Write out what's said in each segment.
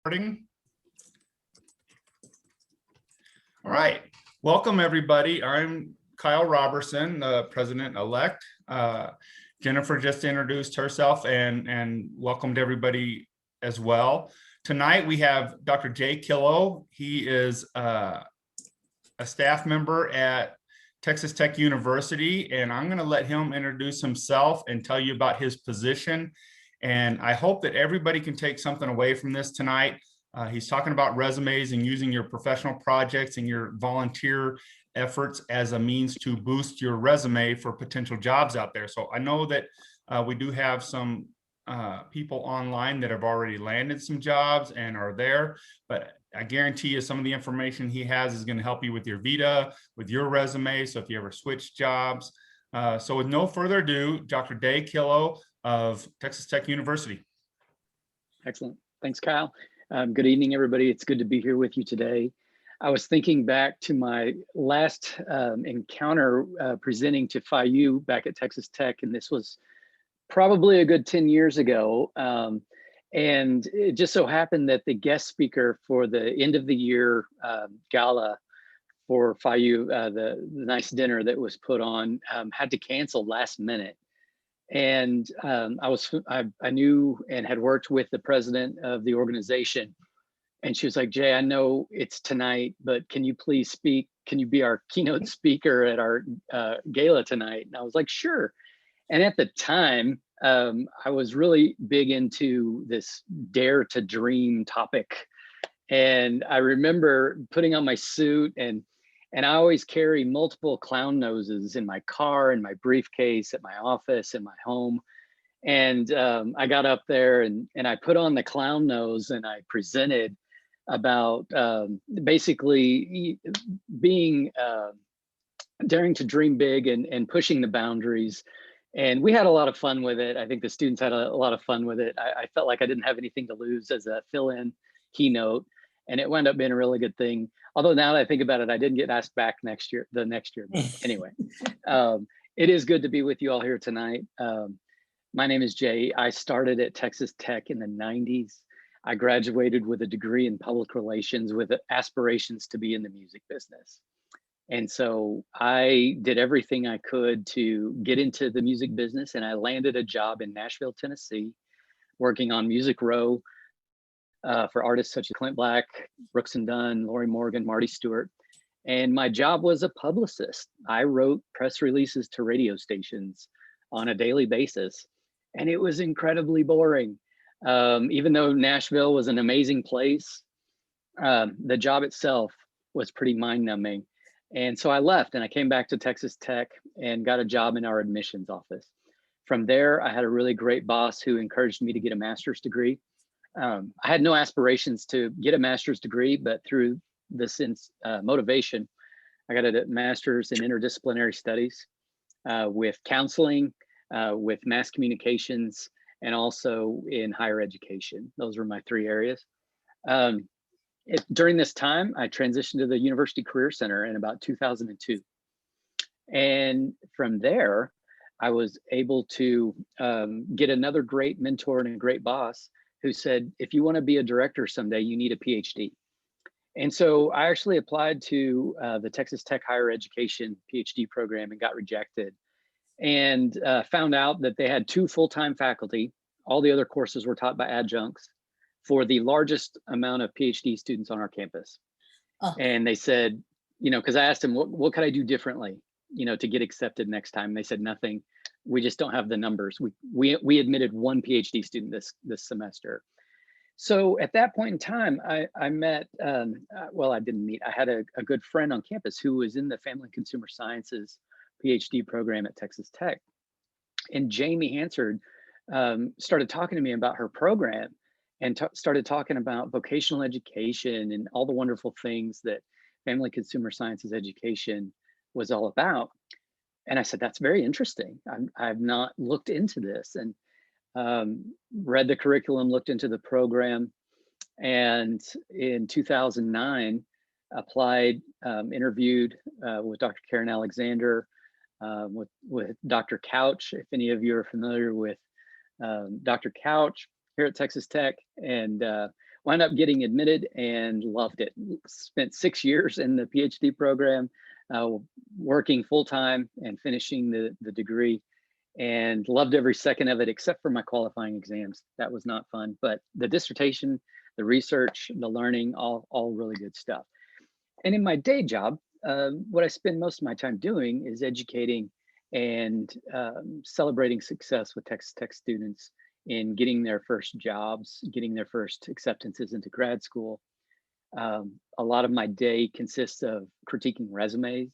Recording. All right, welcome everybody. I'm Kyle Robertson, the president-elect. Jennifer just introduced herself and welcomed everybody as well. Tonight we have Dr. Jay Killough. He is a staff member at Texas Tech University, and I'm going to let him introduce himself and tell you about his position. And I hope that everybody can take something away from this tonight. He's talking about resumes and using your professional projects and your volunteer efforts as a means to boost your resume for potential jobs out there. So I know that we do have some people online that have already landed some jobs and are there, but I guarantee you some of the information he has is going to help you with your vita, with your resume. So if you ever switch jobs. So with no further ado, Dr. Jay Killough of Texas Tech University. Excellent. Thanks, Kyle. Good evening, everybody. It's good to be here with you today. I was thinking back to my last encounter presenting to Phi U back at Texas Tech, and this was probably a good 10 years ago. And it just so happened that the guest speaker for the end of the year gala for Phi U, the nice dinner that was put on, had to cancel last minute. And I knew and had worked with the president of the organization, and she was like, Jay, I know it's tonight, but can you please speak? Can you be our keynote speaker at our gala tonight? And I was like, sure. And at the time, I was really big into this dare to dream topic. And I remember putting on my suit, and I always carry multiple clown noses in my car, in my briefcase, at my office, in my home. And I got up there and I put on the clown nose and I presented about basically being, daring to dream big and pushing the boundaries. And we had a lot of fun with it. I think the students had a lot of fun with it. I felt like I didn't have anything to lose as a fill-in keynote. And it wound up being a really good thing. Although now that I think about it, I didn't get asked back the next year. But anyway, it is good to be with you all here tonight. My name is Jay. I started at Texas Tech in the 90s. I graduated with a degree in public relations with aspirations to be in the music business. And so I did everything I could to get into the music business, and I landed a job in Nashville, Tennessee, working on Music Row, for artists such as Clint Black, Brooks and Dunn, Lori Morgan, Marty Stewart. And my job was a publicist. I wrote press releases to radio stations on a daily basis. And it was incredibly boring. Even though Nashville was an amazing place, the job itself was pretty mind-numbing. And so I left and I came back to Texas Tech and got a job in our admissions office. From there, I had a really great boss who encouraged me to get a master's degree. I had no aspirations to get a master's degree, but through this motivation, I got a master's in interdisciplinary studies with counseling, with mass communications, and also in higher education. Those were my three areas. During this time, I transitioned to the University Career Center in about 2002. And from there, I was able to get another great mentor and a great boss who said, if you want to be a director someday, you need a Ph.D. And so I actually applied to the Texas Tech Higher Education Ph.D. program and got rejected, and found out that they had 2 full-time faculty. All the other courses were taught by adjuncts for the largest amount of Ph.D. students on our campus. Oh. And they said, because I asked them, what could I do differently, to get accepted next time? They said, nothing. We just don't have the numbers. We admitted 1 PhD student this semester. So at that point in time, I met, well, I didn't meet, I had a good friend on campus who was in the Family and Consumer Sciences PhD program at Texas Tech. And Jamie Hansard started talking to me about her program and started talking about vocational education and all the wonderful things that Family Consumer Sciences education was all about. And I said, that's very interesting. I've not looked into this, and read the curriculum, looked into the program, and in 2009, applied, interviewed with Dr. Karen Alexander, with Dr. Couch, if any of you are familiar with Dr. Couch here at Texas Tech. And wound up getting admitted and loved it. Spent 6 years in the PhD program, working full-time and finishing the degree, and loved every second of it except for my qualifying exams. That was not fun, but the dissertation, the research, the learning, all really good stuff. And in my day job, what I spend most of my time doing is educating and celebrating success with Texas Tech students in getting their first jobs, getting their first acceptances into grad school. A lot of my day consists of critiquing resumes.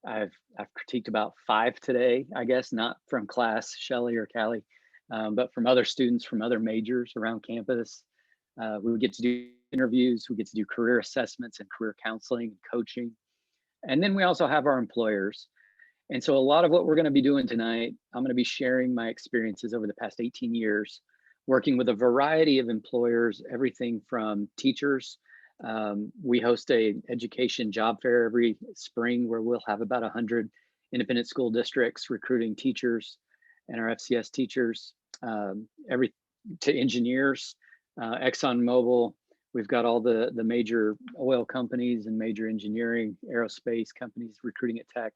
I've critiqued about 5 today, I guess, not from class, Shelley or Callie, but from other students from other majors around campus. We get to do interviews, we get to do career assessments and career counseling and coaching. And then we also have our employers. And so a lot of what we're going to be doing tonight, I'm going to be sharing my experiences over the past 18 years, working with a variety of employers, everything from teachers. We host a education job fair every spring where we'll have about 100 independent school districts recruiting teachers and our FCS teachers, to engineers, ExxonMobil. We've got all the major oil companies and major engineering, aerospace companies recruiting at Tech.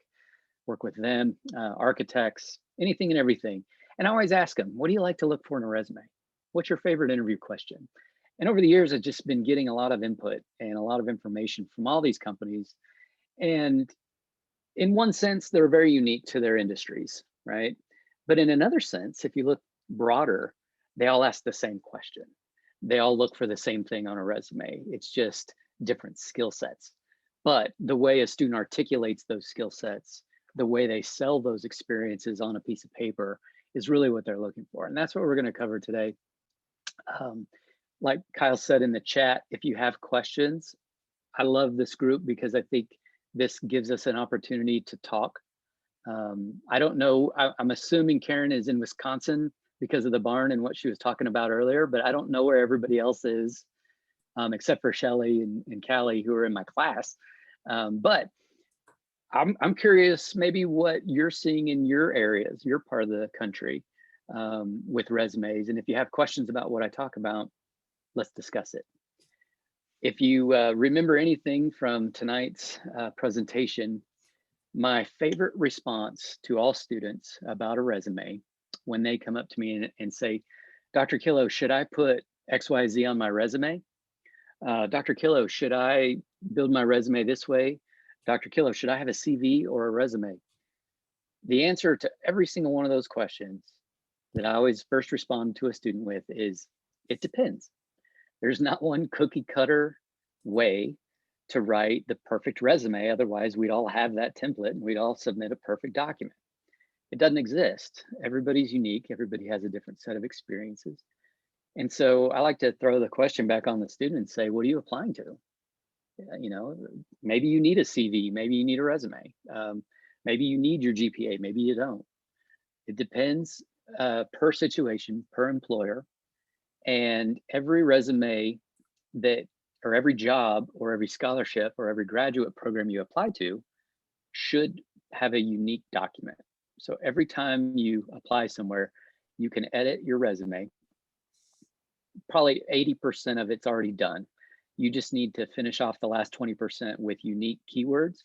Work with them, architects, anything and everything. And I always ask them, what do you like to look for in a resume? What's your favorite interview question? And over the years, I've just been getting a lot of input and a lot of information from all these companies. And in one sense, they're very unique to their industries, right? But in another sense, if you look broader, they all ask the same question. They all look for the same thing on a resume. It's just different skill sets. But the way a student articulates those skill sets, the way they sell those experiences on a piece of paper is really what they're looking for. And that's what we're going to cover today. Like Kyle said in the chat, if you have questions, I love this group because I think this gives us an opportunity to talk. I don't know, I'm assuming Karen is in Wisconsin because of the barn and what she was talking about earlier, but I don't know where everybody else is, except for Shelley and Callie, who are in my class. But I'm curious maybe what you're seeing in your areas, your part of the country, with resumes. And if you have questions about what I talk about, let's discuss it. If you remember anything from tonight's presentation, my favorite response to all students about a resume when they come up to me and say, Dr. Killough, should I put XYZ on my resume? Dr. Killough, should I build my resume this way? Dr. Killough, should I have a CV or a resume? The answer to every single one of those questions that I always first respond to a student with is, it depends. There's not one cookie cutter way to write the perfect resume. Otherwise, we'd all have that template and we'd all submit a perfect document. It doesn't exist. Everybody's unique. Everybody has a different set of experiences. And so I like to throw the question back on the student and say, what are you applying to? You know, maybe you need a CV, maybe you need a resume, maybe you need your GPA, maybe you don't. It depends per situation, per employer, and every resume that, or every job, or every scholarship, or every graduate program you apply to should have a unique document. So every time you apply somewhere, you can edit your resume. Probably 80% of it's already done. You just need to finish off the last 20% with unique keywords,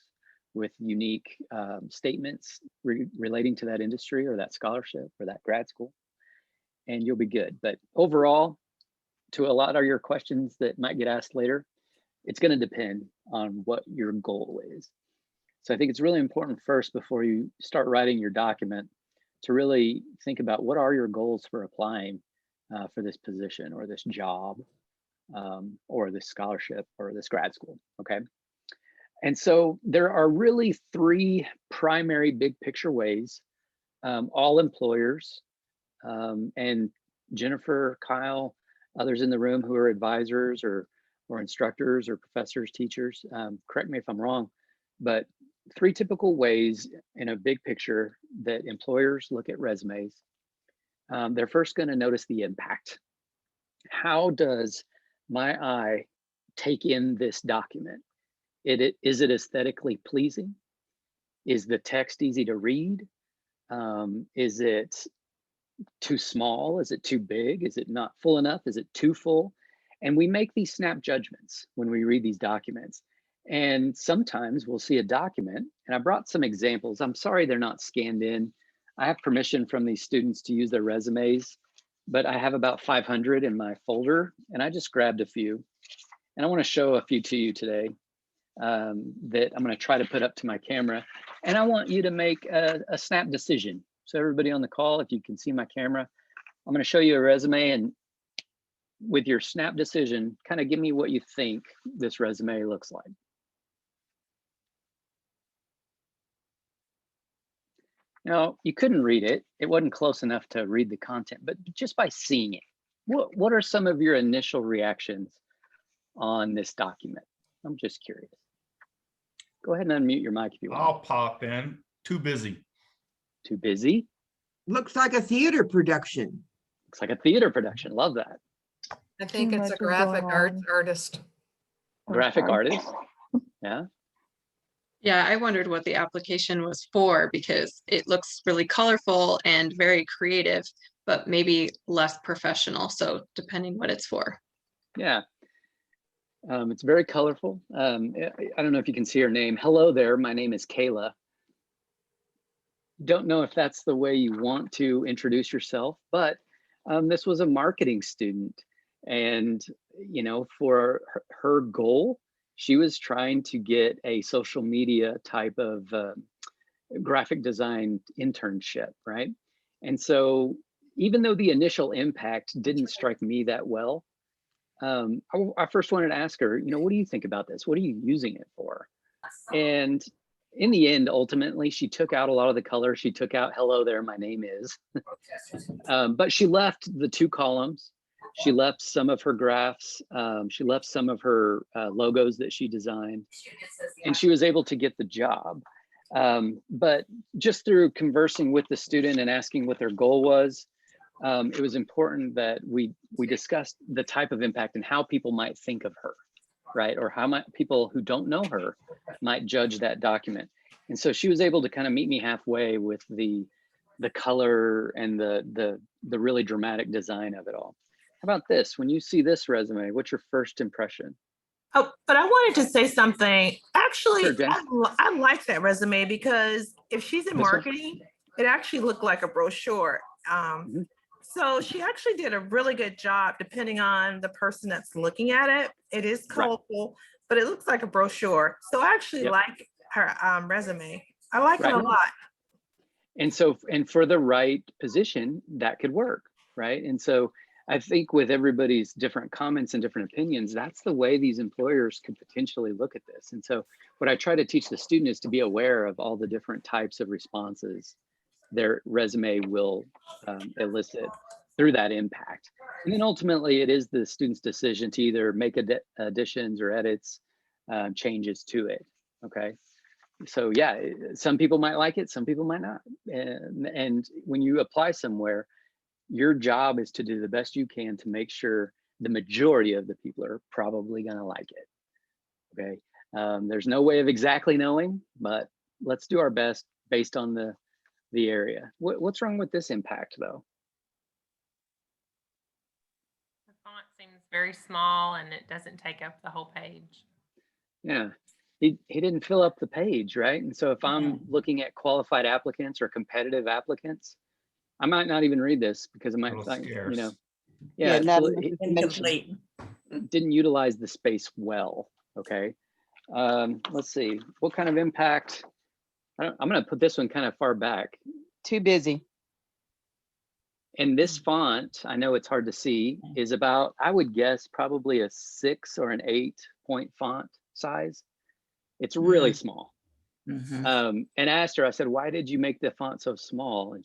with unique statements relating to that industry or that scholarship or that grad school, and you'll be good. But overall, to a lot of your questions that might get asked later, it's going to depend on what your goal is. So I think it's really important first, before you start writing your document, to really think about what are your goals for applying for this position or this job, or this scholarship or this grad school, okay? And so there are really 3 primary big picture ways all employers, and Jennifer, Kyle, others in the room who are advisors or instructors or professors, teachers, correct me if I'm wrong, but 3 typical ways in a big picture that employers look at resumes. They're first going to notice the impact. How does my eye take in this document? Is it aesthetically pleasing? Is the text easy to read? Is it too small? Is it too big? Is it not full enough? Is it too full? And we make these snap judgments when we read these documents. And sometimes we'll see a document, and I brought some examples. I'm sorry they're not scanned in. I have permission from these students to use their resumes, but I have about 500 in my folder, and I just grabbed a few. And I want to show a few to you today that I'm going to try to put up to my camera. And I want you to make a snap decision. So everybody on the call, if you can see my camera, I'm going to show you a resume, and with your snap decision, kind of give me what you think this resume looks like. Now, you couldn't read it. It wasn't close enough to read the content, but just by seeing it, what are some of your initial reactions on this document? I'm just curious. Go ahead and unmute your mic if you want. I'll pop in. Too busy. Too busy? Looks like a theater production. Looks like a theater production. Love that. I think Too it's a much is graphic going arts on. artist. Graphic Okay. artist? Yeah. Yeah, I wondered what the application was for because it looks really colorful and very creative, but maybe less professional. So depending what it's for. Yeah. It's very colorful. I don't know if you can see her name. Hello there. My name is Kayla. Don't know if that's the way you want to introduce yourself, but this was a marketing student. And, you know, for her goal, she was trying to get a social media type of graphic design internship, right? And so even though the initial impact didn't strike me that well, I first wanted to ask her, you know, what do you think about this? What are you using it for? And in the end, ultimately, she took out a lot of the color. She took out, hello there, my name is. But she left the 2 columns. She left some of her graphs. She left some of her logos that she designed. And she was able to get the job. But just through conversing with the student and asking what their goal was, it was important that we discussed the type of impact and how people might think of her, right? Or how people who don't know her might judge that document. And so she was able to kind of meet me halfway with the color and the really dramatic design of it all. How about this? When you see this resume, what's your first impression? Oh, but I wanted to say something. Actually, Sure, Jen. I like that resume because if she's in This one? marketing, it actually looked like a brochure. Mhm. So she actually did a really good job depending on the person that's looking at it. It is Right. colorful, but it looks like a brochure. So I actually Yep. like her resume. I like it Right. a lot. And so, and for the right position, that could work, right? And so I think with everybody's different comments and different opinions, that's the way these employers could potentially look at this. And so what I try to teach the student is to be aware of all the different types of responses their resume will elicit through that impact. And then ultimately it is the student's decision to either make additions or edits, changes to it, okay? So yeah, some people might like it, some people might not. And when you apply somewhere, your job is to do the best you can to make sure the majority of the people are probably gonna like it, okay? There's no way of exactly knowing, but let's do our best based on the area. What's wrong with this impact though? The font seems very small and it doesn't take up the whole page. Yeah, he didn't fill up the page, right? And so if I'm looking at qualified applicants or competitive applicants, I might not even read this because it might, Little like, you scarce. know, Yeah, yeah, not he Incomplete. didn't utilize the space well, okay? Let's see, what kind of impact? I'm gonna put this one kind of far back. Too busy. And this font, I know it's hard to see, is about, I would guess, probably a 6 or an 8 point font size. It's really small. Mhm. And I asked her, I said, why did you make the font so small? And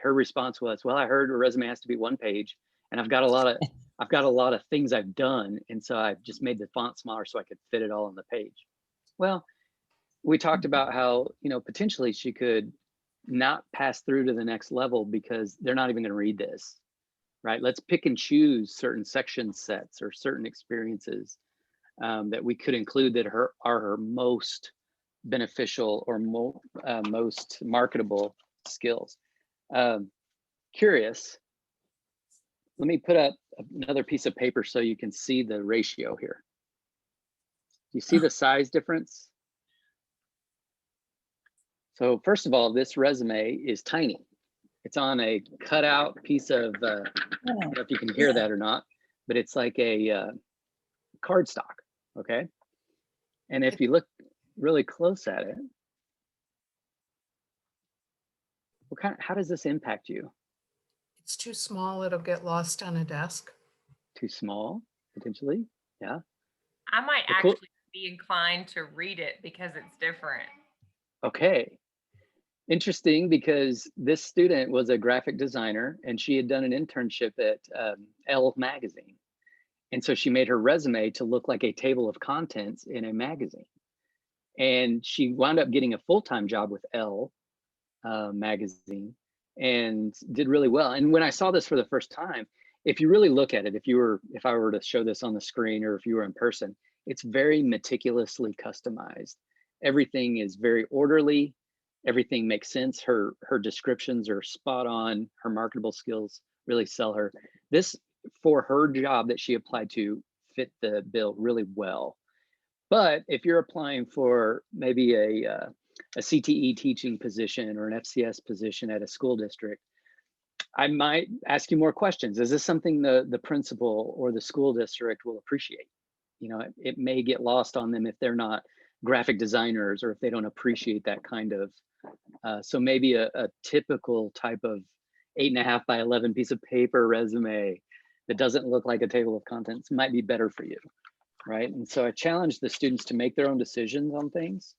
her response was, well, I heard a resume has to be 1 page, and I've got a lot of things I've done, and so I just made the font smaller so I could fit it all on the page. Well, we talked about how, you know, potentially she could not pass through to the next level because they're not even going to read this, right? Let's pick and choose certain section sets or certain experiences that we could include that are her most beneficial or most marketable skills. Curious, Let me put up another piece of paper so you can see the ratio here. Do you see the size difference? So first of all, this resume is tiny. It's on a cutout piece of, I don't know if you can hear that or not, but it's like a cardstock, okay? And if you look really close at it, how does this impact you? It's too small, it'll get lost on a desk. Too small, potentially, yeah. I might Cool. actually be inclined to read it because it's different. Okay. Interesting, because this student was a graphic designer and she had done an internship at Elle magazine. And so she made her resume to look like a table of contents in a magazine. And she wound up getting a full-time job with Elle magazine and did really well. And when I saw this for the first time, if you really look at it, if I were to show this on the screen or if you were in person, it's very meticulously customized. Everything is very orderly. Everything makes sense. Her descriptions are spot on. Her marketable skills really sell her. This, for her job that she applied to, fit the bill really well. But if you're applying for maybe a CTE teaching position or an FCS position at a school district, I might ask you more questions. Is this something the principal or the school district will appreciate? You know, it may get lost on them if they're not graphic designers or if they don't appreciate that kind of. So maybe a typical type of 8.5 by 11 piece of paper resume that doesn't look like a table of contents might be better for you, right? And so I challenge the students to make their own decisions on things.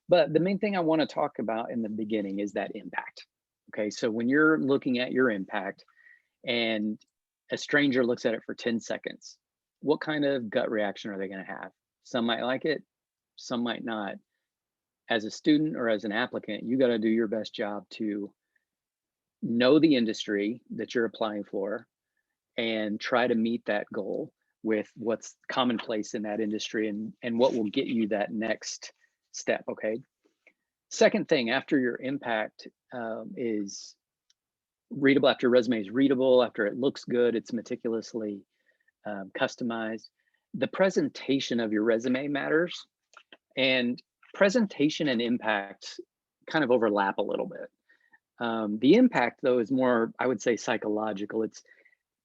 But the main thing I want to talk about in the beginning is that impact. Okay, so when you're looking at your impact and a stranger looks at it for 10 seconds, what kind of gut reaction are they going to have? Some might like it, some might not. As a student or as an applicant, you got to do your best job to know the industry that you're applying for and try to meet that goal with what's commonplace in that industry and what will get you that next step, okay? Second thing, after your impact is readable, after your resume is readable, after it looks good, it's meticulously customized, the presentation of your resume matters. And presentation and impact kind of overlap a little bit. The impact, though, is more, I would say, psychological. It's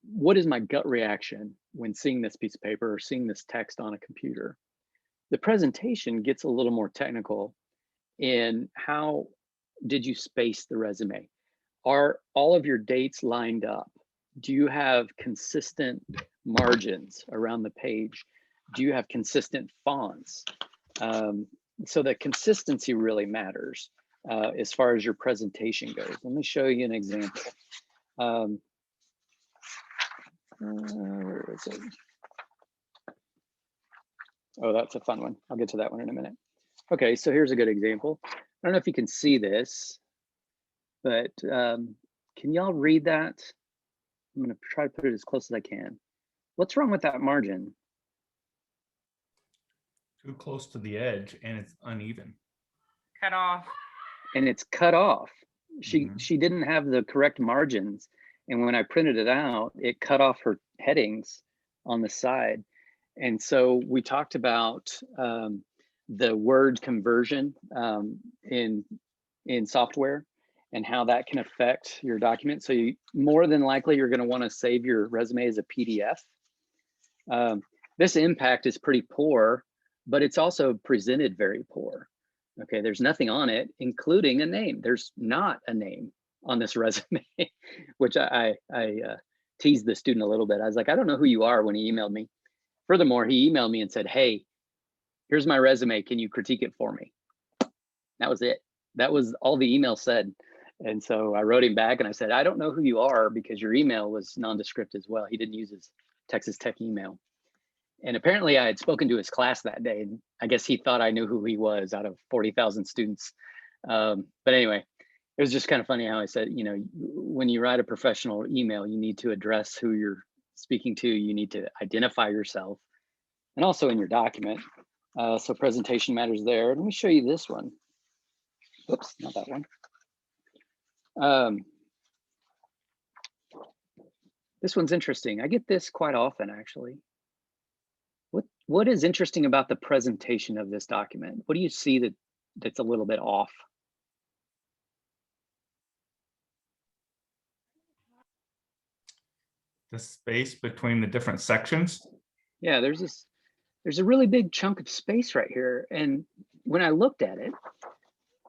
what is my gut reaction when seeing this piece of paper or seeing this text on a computer? The presentation gets a little more technical in how did you space the resume? Are all of your dates lined up? Do you have consistent margins around the page? Do you have consistent fonts? So that consistency really matters as far as your presentation goes. Let me show you an example. Where is it? Oh, that's a fun one. I'll get to that one in a minute. Okay, so here's a good example. I don't know if you can see this, but can y'all read that? I'm gonna try to put it as close as I can. What's wrong with that margin? Too close to the edge and it's uneven. Cut off. And it's cut off. She didn't have the correct margins. And when I printed it out, it cut off her headings on the side. And so we talked about the word conversion in software and how that can affect your document. So more than likely, you're gonna wanna save your resume as a PDF. This impact is pretty poor, but it's also presented very poor. Okay, there's nothing on it, including a name. There's not a name on this resume, which I teased the student a little bit. I was like, I don't know who you are when he emailed me. Furthermore, he emailed me and said, hey, here's my resume. Can you critique it for me? That was it. That was all the email said. And so I wrote him back and I said, I don't know who you are because your email was nondescript as well. He didn't use his Texas Tech email. And apparently I had spoken to his class that day. And I guess he thought I knew who he was out of 40,000 students. But anyway, it was just kind of funny how I said, you know, when you write a professional email, you need to address who you're speaking to. You need to identify yourself and also in your document. So presentation matters there. Let me show you this one. Oops, not that one. This one's interesting. I get this quite often, actually. What is interesting about the presentation of this document? What do you see that's a little bit off? The space between the different sections. Yeah, there's a really big chunk of space right here. And when I looked at it,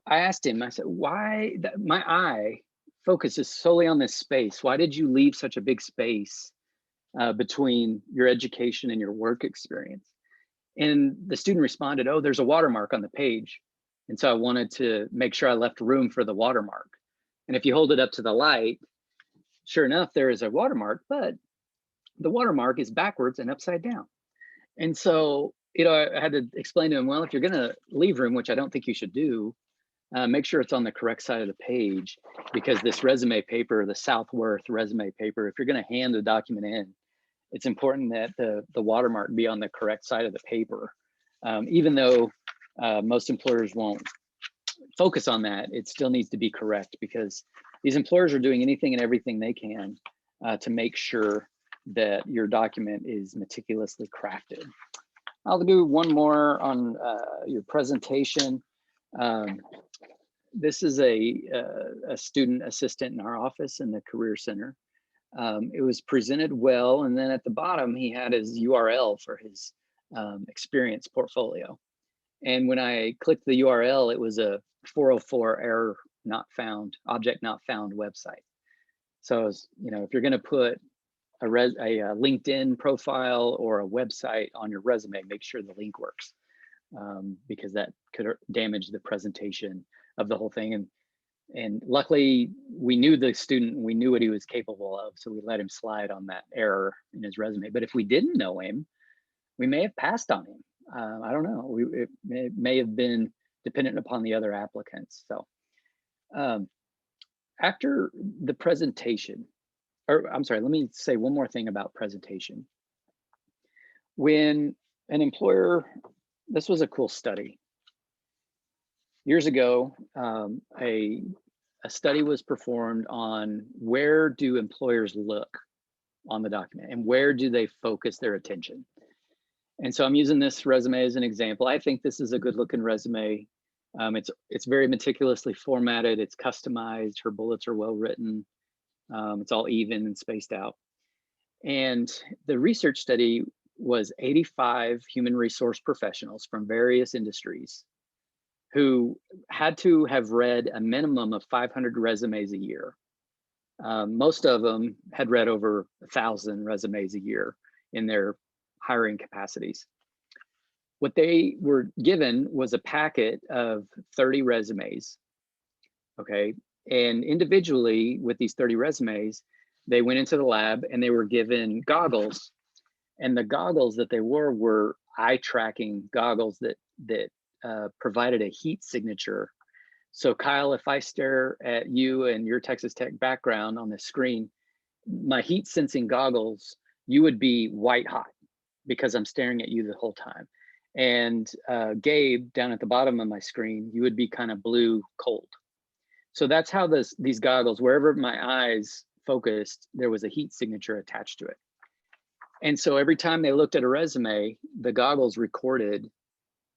I asked him, I said, why, my eye focuses solely on this space. Why did you leave such a big space between your education and your work experience? And the student responded, oh, there's a watermark on the page. And so I wanted to make sure I left room for the watermark. And if you hold it up to the light, sure enough, there is a watermark, but the watermark is backwards and upside down. And so, I had to explain to him, well, if you're gonna leave room, which I don't think you should do, make sure it's on the correct side of the page, because this resume paper, the Southworth resume paper, if you're gonna hand the document in, it's important that the watermark be on the correct side of the paper. Even though most employers won't focus on that, it still needs to be correct, because these employers are doing anything and everything they can to make sure that your document is meticulously crafted. I'll do one more on your presentation. This is a student assistant in our office in the Career Center. It was presented well, and then at the bottom he had his URL for his experience portfolio. And when I clicked the URL, it was a 404 error not found, object not found website. So I was, if you're going to put a LinkedIn profile or a website on your resume, make sure the link works, because that could damage the presentation of the whole thing. And luckily, we knew the student, we knew what he was capable of, so we let him slide on that error in his resume. But if we didn't know him, we may have passed on him. I don't know. It may have been dependent upon the other applicants. So after the presentation, or I'm sorry, let me say one more thing about presentation. When an employer, this was a cool study. Years ago, a study was performed on where do employers look on the document and where do they focus their attention. And so I'm using this resume as an example. I think this is a good looking resume. It's very meticulously formatted. It's customized. Her bullets are well written. It's all even and spaced out. And the research study was 85 human resource professionals from various industries who had to have read a minimum of 500 resumes a year. Most of them had read over 1,000 resumes a year in their hiring capacities. What they were given was a packet of 30 resumes, okay? And individually with these 30 resumes, they went into the lab and they were given goggles. And the goggles that they were eye tracking goggles that provided a heat signature. So Kyle, if I stare at you and your Texas Tech background on the screen, my heat sensing goggles, you would be white hot because I'm staring at you the whole time. And Gabe, down at the bottom of my screen, you would be kind of blue cold. So that's how these goggles, wherever my eyes focused, there was a heat signature attached to it. And so every time they looked at a resume, the goggles recorded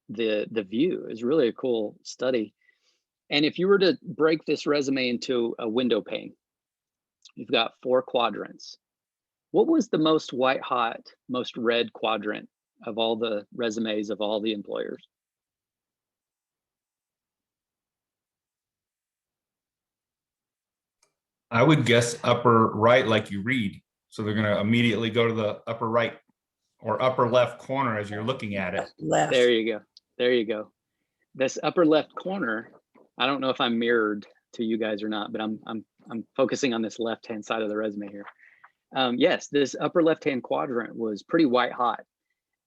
the view. Is really a cool study. And if you were to break this resume into a window pane, you've got 4 quadrants. What was the most white hot, most red quadrant of all the resumes of all the employers? I would guess upper right, like you read. So they're going to immediately go to the upper right or upper left corner as you're looking at it. Left. There you go. There you go. This upper left corner, I don't know if I'm mirrored to you guys or not, but I'm focusing on this left-hand side of the resume here. Yes, this upper left-hand quadrant was pretty white hot.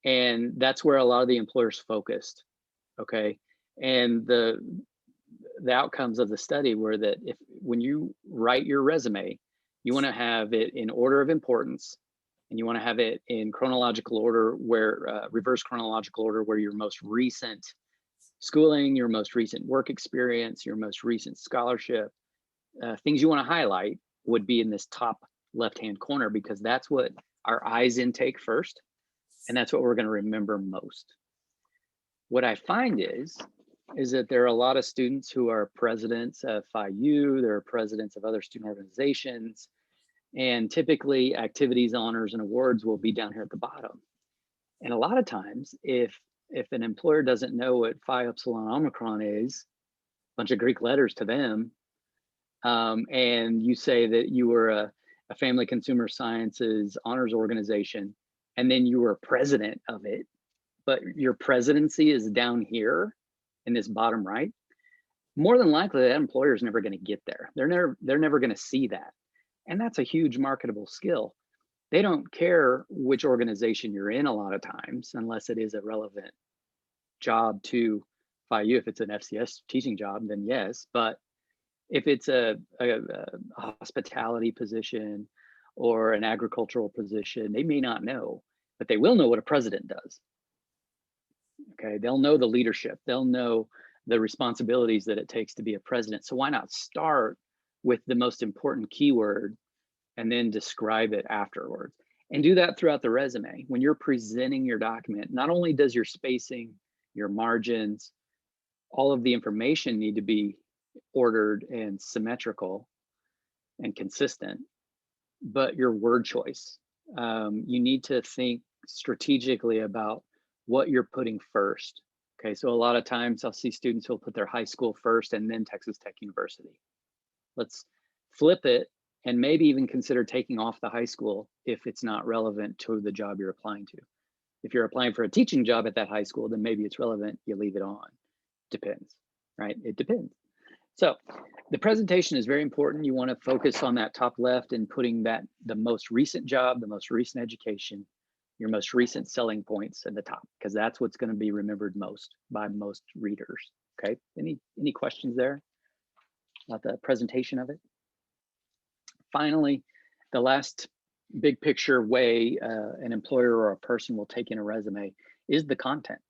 And that's where a lot of the employers focused, okay? And the outcomes of the study were that when you write your resume, you wanna have it in order of importance, and you wanna have it in chronological order where, reverse chronological order where your most recent schooling, your most recent work experience, your most recent scholarship, things you wanna highlight would be in this top left-hand corner, because that's what our eyes intake first, and that's what we're going to remember most. What I find is that there are a lot of students who are presidents of Phi U, there are presidents of other student organizations, and typically activities, honors, and awards will be down here at the bottom. And a lot of times, if an employer doesn't know what Phi Epsilon Omicron is, a bunch of Greek letters to them, and you say that you were a family consumer sciences honors organization, and then you were president of it, but your presidency is down here in this bottom right, more than likely that employer is never going to get there. They're never going to see that. And that's a huge marketable skill. They don't care which organization you're in a lot of times, unless it is a relevant job to Phi U. If it's an FCS teaching job, then yes. But if it's a hospitality position or an agricultural position, they may not know, but they will know what a president does. Okay, they'll know the leadership, they'll know the responsibilities that it takes to be a president. So why not start with the most important keyword and then describe it afterwards? And do that throughout the resume. When you're presenting your document, not only does your spacing, your margins, all of the information need to be ordered and symmetrical and consistent, but your word choice. You need to think strategically about what you're putting first. Okay, so a lot of times I'll see students who'll put their high school first and then Texas Tech University. Let's flip it and maybe even consider taking off the high school if it's not relevant to the job you're applying to. If you're applying for a teaching job at that high school, then maybe it's relevant, you leave it on. Depends, right? It depends. So the presentation is very important. You want to focus on that top left and putting that the most recent job, the most recent education, your most recent selling points at the top, because that's what's going to be remembered most by most readers. Okay, any questions there about the presentation of it? Finally, the last big picture way an employer or a person will take in a resume is the content.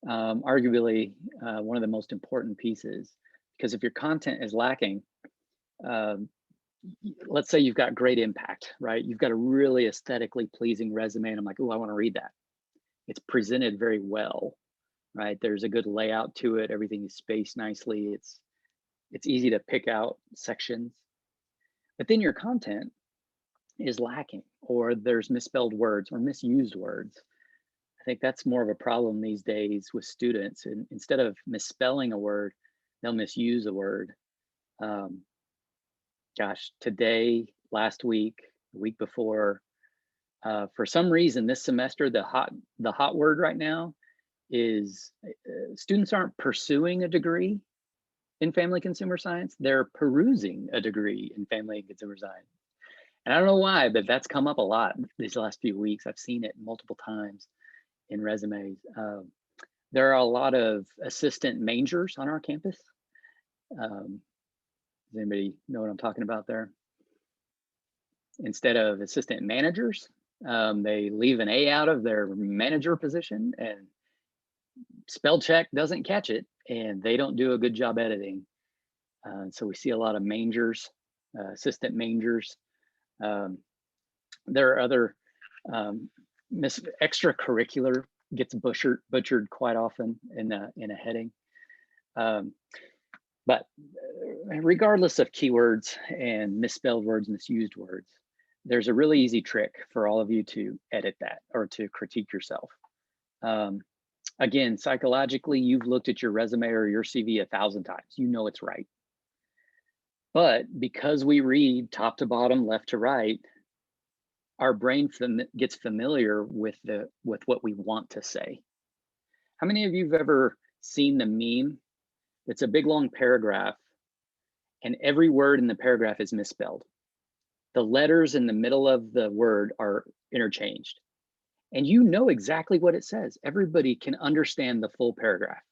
Arguably one of the most important pieces, because if your content is lacking, let's say you've got great impact, right? You've got a really aesthetically pleasing resume and I'm like, oh, I want to read that. It's presented very well, right? There's a good layout to it. Everything is spaced nicely. It's easy to pick out sections, but then your content is lacking, or there's misspelled words or misused words. I think that's more of a problem these days with students. And instead of misspelling a word, they'll misuse a word. Gosh, today, last week, the week before, for some reason this semester, the hot word right now is students aren't pursuing a degree in family consumer science, they're perusing a degree in family and consumer science. And I don't know why, but that's come up a lot these last few weeks. I've seen it multiple times in resumes. There are a lot of assistant mangers on our campus. Does anybody know what I'm talking about there? Instead of assistant managers, they leave an A out of their manager position and spell check doesn't catch it and they don't do a good job editing. So we see a lot of mangers, assistant mangers. There are other extracurricular gets butchered quite often in a heading. But regardless of keywords and misspelled words, misused words, there's a really easy trick for all of you to edit that or to critique yourself. Again, psychologically, you've looked at your resume or your CV 1,000 times. You know it's right. But because we read top to bottom, left to right, our brain gets familiar with what we want to say. How many of you have ever seen the meme? It's a big long paragraph and every word in the paragraph is misspelled. The letters in the middle of the word are interchanged. And you know exactly what it says. Everybody can understand the full paragraph,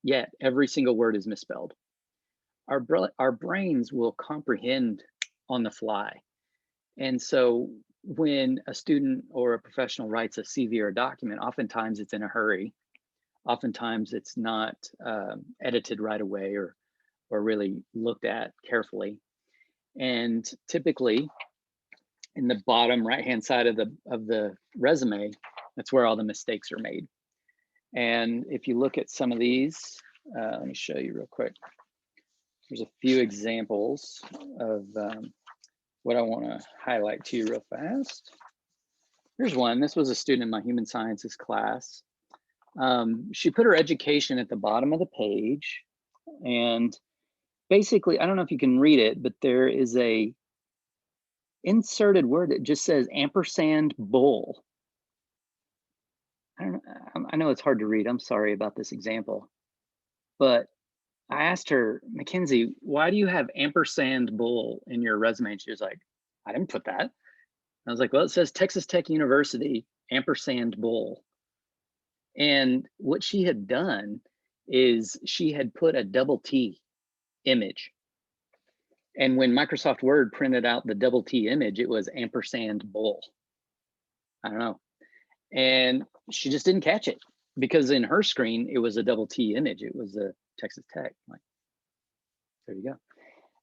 yet every single word is misspelled. Our brains will comprehend on the fly. And so when a student or a professional writes a CV or a document, oftentimes it's in a hurry. Oftentimes it's not edited right away or really looked at carefully. And typically in the bottom right-hand side of the resume, that's where all the mistakes are made. And if you look at some of these, let me show you real quick. There's a few examples of what I want to highlight to you real fast. Here's one. This was a student in my human sciences class. She put her education at the bottom of the page, and basically, I don't know if you can read it, but there is a inserted word that just says ampersand bowl. I know it's hard to read. I'm sorry about this example, but I asked her, Mackenzie, why do you have ampersand bowl in your resume? And she was like, I didn't put that. I was like, well, it says Texas Tech University ampersand bowl. And what she had done is she had put a double T image. And when Microsoft Word printed out the double T image, it was ampersand bowl. I don't know. And she just didn't catch it because in her screen, it was a double T image. It was a Texas Tech. Like, there you go.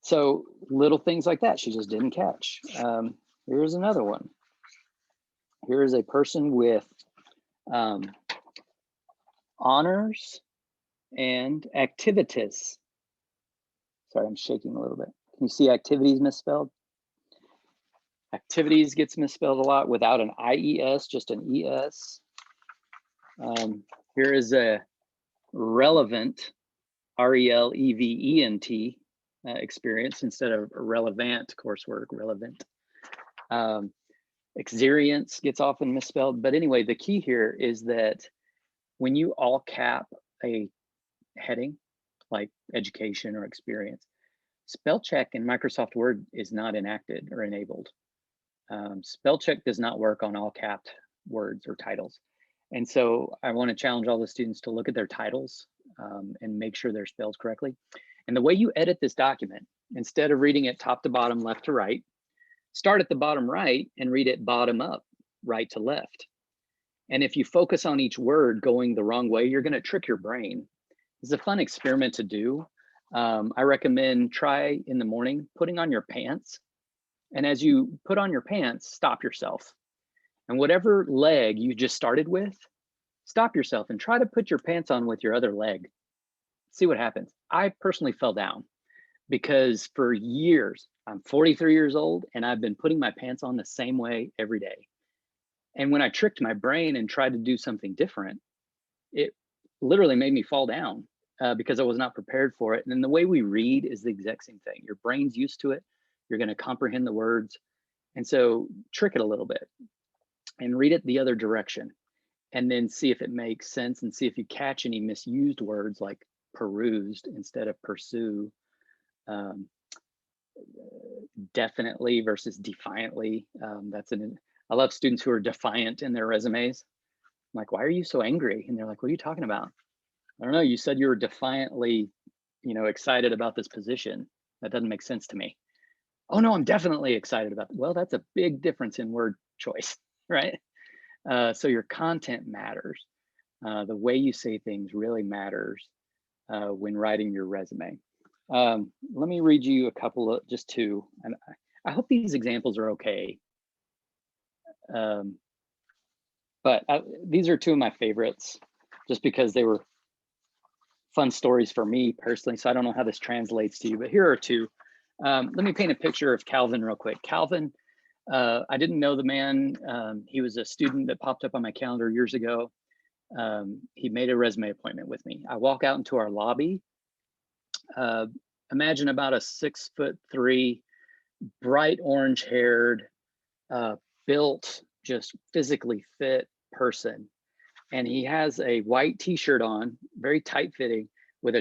So little things like that, she just didn't catch. Here's another one. Here is a person with honors and activities. Sorry, I'm shaking a little bit. Can you see activities misspelled? Activities gets misspelled a lot without an IES, just an ES. Here is a relevant, RELEVENT experience instead of relevant coursework, relevant. Experience gets often misspelled, but anyway, the key here is that when you all cap a heading like education or experience, spell check in Microsoft Word is not enacted or enabled. Spell check does not work on all capped words or titles. And so I want to challenge all the students to look at their titles and make sure they're spelled correctly. And the way you edit this document, instead of reading it top to bottom, left to right, start at the bottom right and read it bottom up, right to left. And if you focus on each word going the wrong way, you're going to trick your brain. It's a fun experiment to do. I recommend try in the morning putting on your pants. And as you put on your pants, stop yourself. And whatever leg you just started with, stop yourself and try to put your pants on with your other leg. See what happens. I personally fell down because for years, I'm 43 years old and I've been putting my pants on the same way every day. And when I tricked my brain and tried to do something different, it literally made me fall down because I was not prepared for it. And then the way we read is the exact same thing. Your brain's used to it. You're going to comprehend the words. And so trick it a little bit and read it the other direction. And then see if it makes sense and see if you catch any misused words like perused instead of pursue. Definitely versus defiantly. I love students who are defiant in their resumes. I'm like, why are you so angry? And they're like, what are you talking about? I don't know. You said you were defiantly, excited about this position. That doesn't make sense to me. Oh no, I'm definitely excited about it. Well, that's a big difference in word choice, right? So your content matters. The way you say things really matters when writing your resume. Let me read you a couple of, just two, and I hope these examples are okay. But these are two of my favorites, just because they were fun stories for me personally. So I don't know how this translates to you, but here are two. Let me paint a picture of Calvin real quick. Calvin, I didn't know the man. He was a student that popped up on my calendar years ago. He made a resume appointment with me. I walk out into our lobby. Imagine about a 6'3", bright orange haired, built, just physically fit person. And he has a white t-shirt on, very tight fitting, with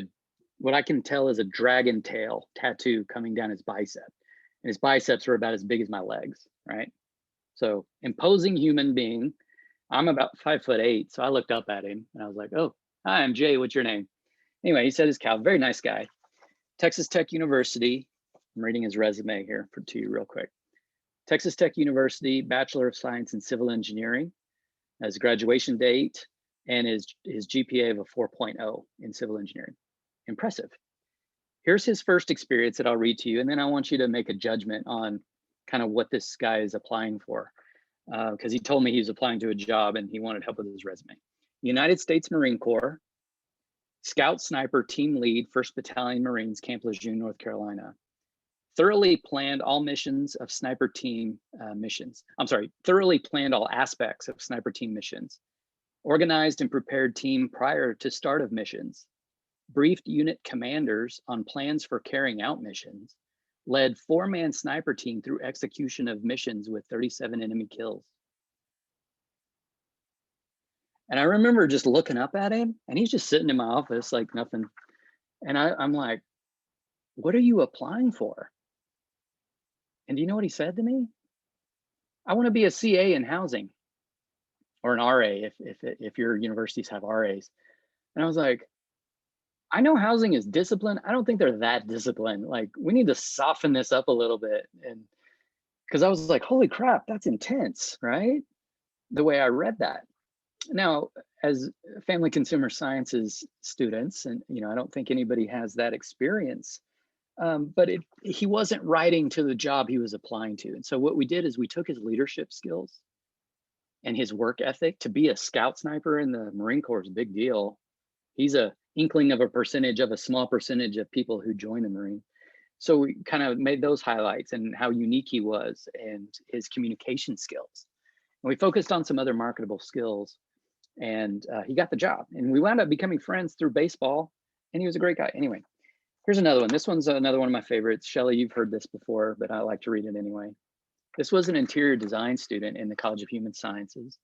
what I can tell is a dragon tail tattoo coming down his bicep. And his biceps are about as big as my legs, right? So imposing human being. I'm about 5'8", so I looked up at him and I was like, oh, hi, I'm Jay, what's your name? Anyway, he said his Cal, very nice guy. Texas Tech University, I'm reading his resume here to you real quick. Texas Tech University, Bachelor of Science in Civil Engineering, as graduation date, and his GPA of a 4.0 in civil engineering. Impressive. Here's his first experience that I'll read to you, and then I want you to make a judgment on kind of what this guy is applying for, because he told me he was applying to a job and he wanted help with his resume. United States Marine Corps, Scout Sniper Team Lead, 1st Battalion Marines, Camp Lejeune, North Carolina. Thoroughly planned all missions of sniper team missions. I'm sorry, thoroughly planned all aspects of sniper team missions. Organized and prepared team prior to start of missions. Briefed unit commanders on plans for carrying out missions. Led 4-man sniper team through execution of missions with 37 enemy kills. And I remember just looking up at him and he's just sitting in my office like nothing. And I'm like, what are you applying for? And do you know what he said to me? I want to be a CA in housing, or an RA if your universities have RAs. And I was like, I know housing is disciplined. I don't think they're that disciplined. Like, we need to soften this up a little bit. And because I was like, holy crap, that's intense, right? The way I read that. Now, as family consumer sciences students, and I don't think anybody has that experience. But he wasn't writing to the job he was applying to. And so what we did is we took his leadership skills and his work ethic. To be a scout sniper in the Marine Corps is a big deal. He's a inkling of a small percentage of people who join the Marine. So we kind of made those highlights and how unique he was and his communication skills. And we focused on some other marketable skills, and he got the job. And we wound up becoming friends through baseball, and he was a great guy. Anyway. Here's another one. This one's another one of my favorites. Shelley, you've heard this before, but I like to read it anyway. This was an interior design student in the College of Human Sciences.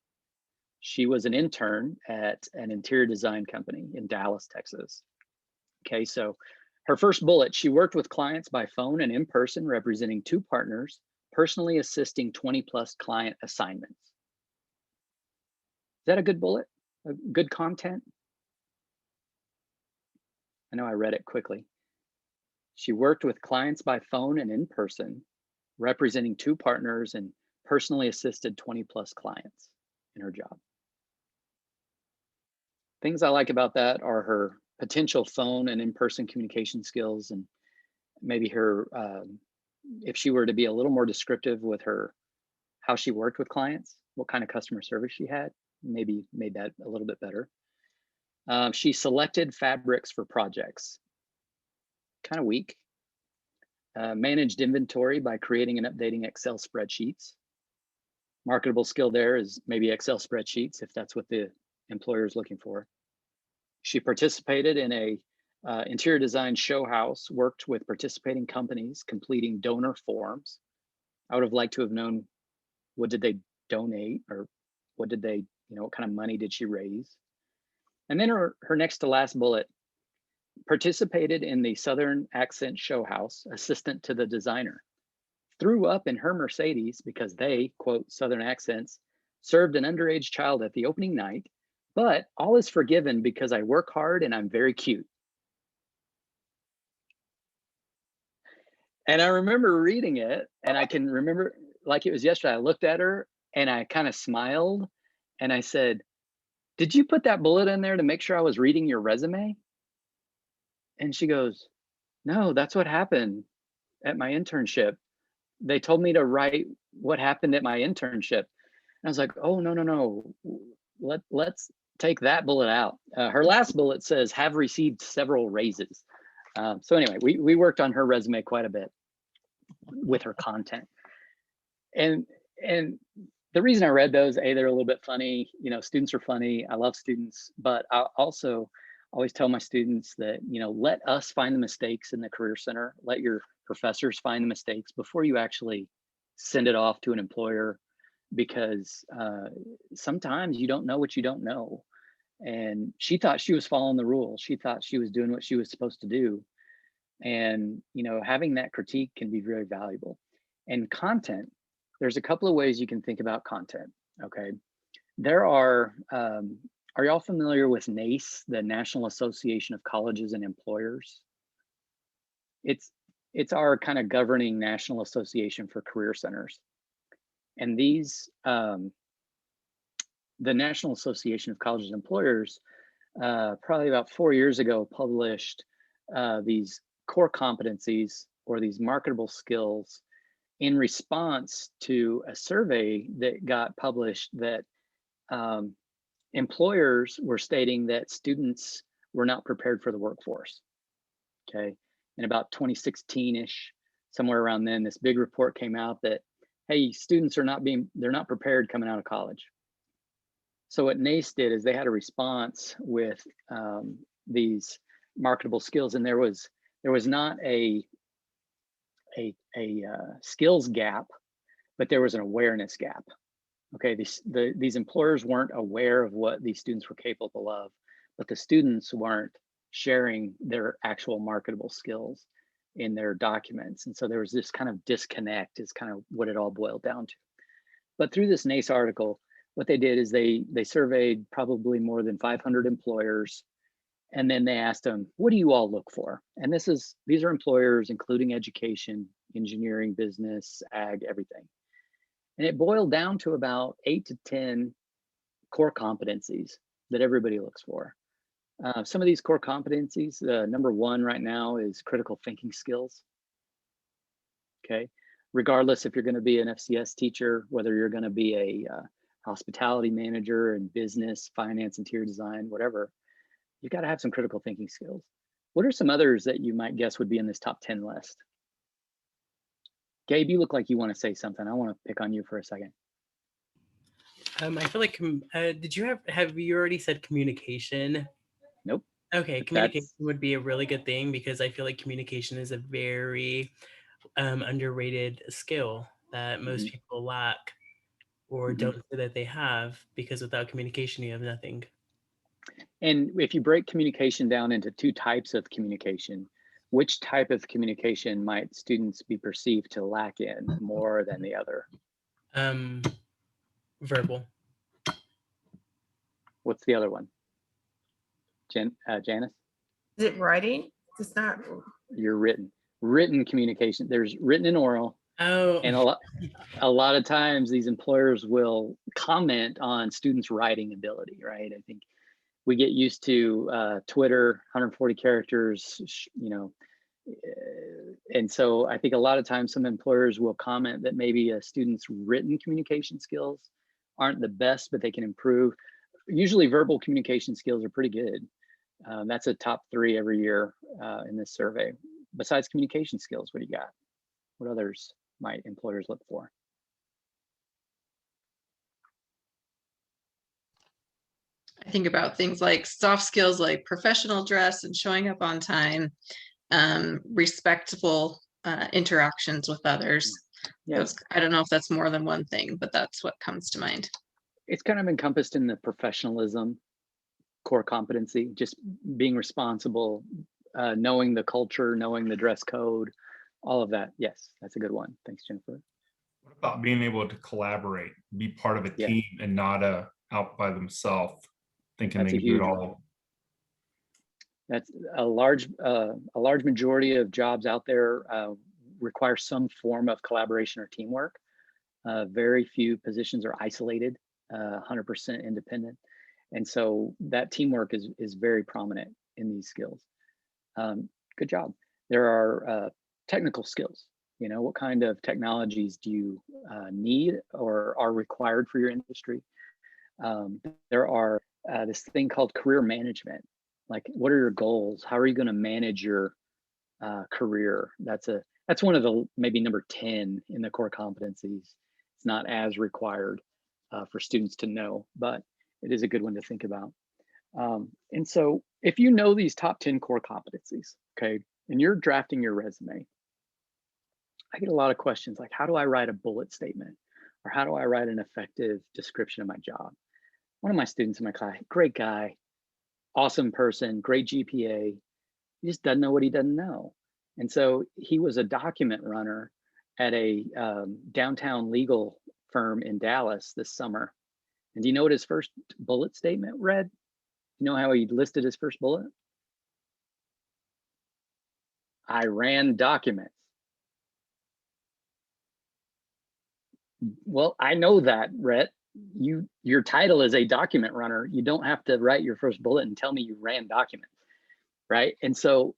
She was an intern at an interior design company in Dallas, Texas. Okay, so her first bullet, she worked with clients by phone and in person, representing 2 partners, personally assisting 20+ client assignments. Is that a good bullet? A good content? I know I read it quickly. She worked with clients by phone and in person, representing 2 partners and personally assisted 20+ clients in her job. Things I like about that are her potential phone and in-person communication skills, and maybe her, if she were to be a little more descriptive with how she worked with clients, what kind of customer service she had, maybe made that a little bit better. She selected fabrics for projects. Kind of weak. Managed inventory by creating and updating Excel spreadsheets. Marketable skill there is maybe Excel spreadsheets, if that's what the employer is looking for. She participated in a interior design show house, worked with participating companies, completing donor forms. I would have liked to have known, what did they donate, or what did they, what kind of money did she raise? And then her next to last bullet, participated in the Southern Accent Show House, assistant to the designer. Threw up in her Mercedes because they, quote, Southern accents, served an underage child at the opening night, but all is forgiven because I work hard and I'm very cute. And I remember reading it, and I can remember like it was yesterday. I looked at her and I kind of smiled and I said, did you put that bullet in there to make sure I was reading your resume? And she goes, no, that's what happened at my internship. They told me to write what happened at my internship. And I was like, oh, no. Let's take that bullet out. Her last bullet says, have received several raises. So anyway, we worked on her resume quite a bit with her content. And the reason I read those, they're a little bit funny. Students are funny. I love students, but I also always tell my students that, let us find the mistakes in the Career Center. Let your professors find the mistakes before you actually send it off to an employer, because sometimes you don't know what you don't know. And she thought she was following the rules. She thought she was doing what she was supposed to do. And, having that critique can be very valuable. And content, there's a couple of ways you can think about content, okay? There are y'all familiar with NACE, the National Association of Colleges and Employers? It's our kind of governing national association for career centers. And these, the National Association of Colleges and Employers, probably about 4 years ago, published these core competencies, or these marketable skills in response to a survey that got published that employers were stating that students were not prepared for the workforce. Okay, in about 2016-ish, somewhere around then, this big report came out that, hey, students are they're not prepared coming out of college. So what NACE did is they had a response with these marketable skills, and there was not a skills gap, but there was an awareness gap. Okay, these employers weren't aware of what these students were capable of, but the students weren't sharing their actual marketable skills in their documents. And so there was this kind of disconnect is kind of what it all boiled down to. But through this NACE article, what they did is they surveyed probably more than 500 employers. And then they asked them, what do you all look for? And these are employers, including education, engineering, business, ag, everything. And it boiled down to about 8 to 10 core competencies that everybody looks for. Some of these core competencies, number one right now is critical thinking skills. Okay, regardless if you're going to be an FCS teacher, whether you're going to be a hospitality manager in business, finance, interior design, whatever, you've got to have some critical thinking skills. What are some others that you might guess would be in this top 10 list? Gabe, you look like you want to say something. I want to pick on you for a second. I feel like, have you already said communication? Nope. Okay, communication would be a really good thing because I feel like communication is a very underrated skill that most people lack or don't say that they have, because without communication, you have nothing. And if you break communication down into two types of communication, which type of communication might students be perceived to lack in more than the other? Verbal. What's the other one? Janice? Is it writing? It's not. You're written communication. There's written and oral. Oh. And a lot of times these employers will comment on students' writing ability, right? I think we get used to Twitter, 140 characters, you know, and so I think a lot of times some employers will comment that maybe a student's written communication skills aren't the best, but they can improve. Usually verbal communication skills are pretty good. That's a top 3 every year in this survey. Besides communication skills, what do you got? What others might employers look for? I think about things like soft skills, like professional dress and showing up on time, respectful interactions with others. Yeah. I don't know if that's more than one thing, but that's what comes to mind. It's kind of encompassed in the professionalism core competency, just being responsible, knowing the culture, knowing the dress code, all of that. Yes, that's a good one. Thanks, Jennifer. What about being able to collaborate, be part of a team and not out by themselves, thinking they can do it all? That's a large majority of jobs out there require some form of collaboration or teamwork. Very few positions are isolated, 100% independent. And so that teamwork is very prominent in these skills. Good job. There are technical skills. You know, what kind of technologies do you need or are required for your industry? There are this thing called career management. Like, what are your goals? How are you going to manage your career? That's one of the maybe number 10 in the core competencies. It's not as required for students to know, but it is a good one to think about. And so if you know these top 10 core competencies, okay, and you're drafting your resume, I get a lot of questions like, how do I write a bullet statement? Or how do I write an effective description of my job? One of my students in my class, great guy, awesome person, great GPA, he just doesn't know what he doesn't know. And so he was a document runner at a downtown legal firm in Dallas this summer. And do you know what his first bullet statement read? You know how he listed his first bullet? I ran documents. Well, I know that, Rhett. Your title is a document runner. You don't have to write your first bullet and tell me you ran documents, right? And so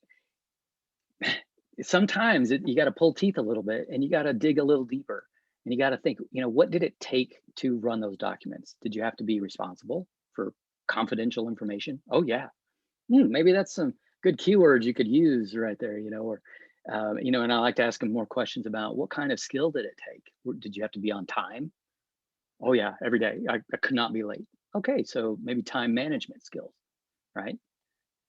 sometimes you got to pull teeth a little bit and you got to dig a little deeper and you got to think, what did it take to run those documents? Did you have to be responsible for confidential information? Oh yeah. Maybe that's some good keywords you could use right there, or, and I like to ask them more questions about what kind of skill did it take? Did you have to be on time? Oh yeah, every day. I could not be late. Okay, so maybe time management skills, right?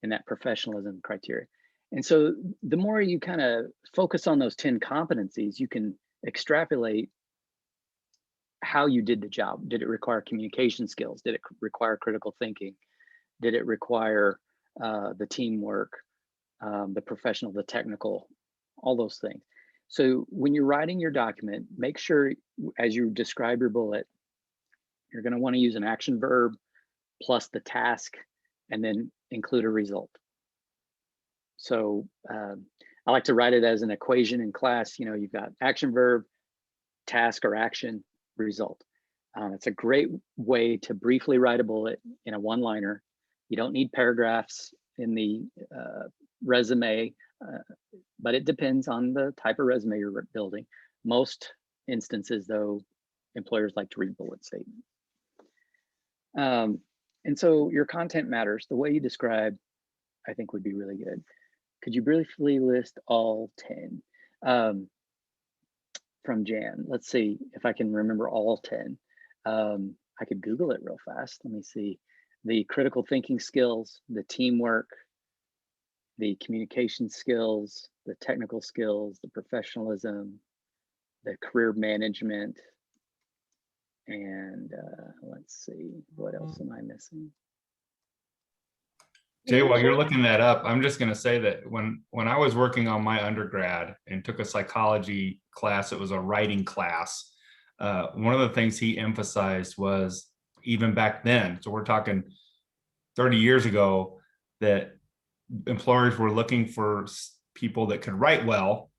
And that professionalism criteria. And so the more you kind of focus on those 10 competencies, you can extrapolate how you did the job. Did it require communication skills? Did it require critical thinking? Did it require the teamwork, the professional, the technical, all those things? So when you're writing your document, make sure as you describe your bullet, you're going to want to use an action verb plus the task and then include a result. So I like to write it as an equation in class. You've got action verb, task or action, result. It's a great way to briefly write a bullet in a one-liner. You don't need paragraphs in the resume, but it depends on the type of resume you're building. Most instances, though, employers like to read bullet statements. And so your content matters. The way you describe, I think, would be really good. Could you briefly list all 10 from Jan? Let's see if I can remember all 10. I could Google it real fast. Let me see. The critical thinking skills, the teamwork, the communication skills, the technical skills, the professionalism, the career management, and let's see, what else am I missing? Jay, while you're looking that up, I'm just going to say that when I was working on my undergrad and took a psychology class, it was a writing class. One of the things he emphasized was, even back then, so we're talking 30 years ago, that employers were looking for people that could write well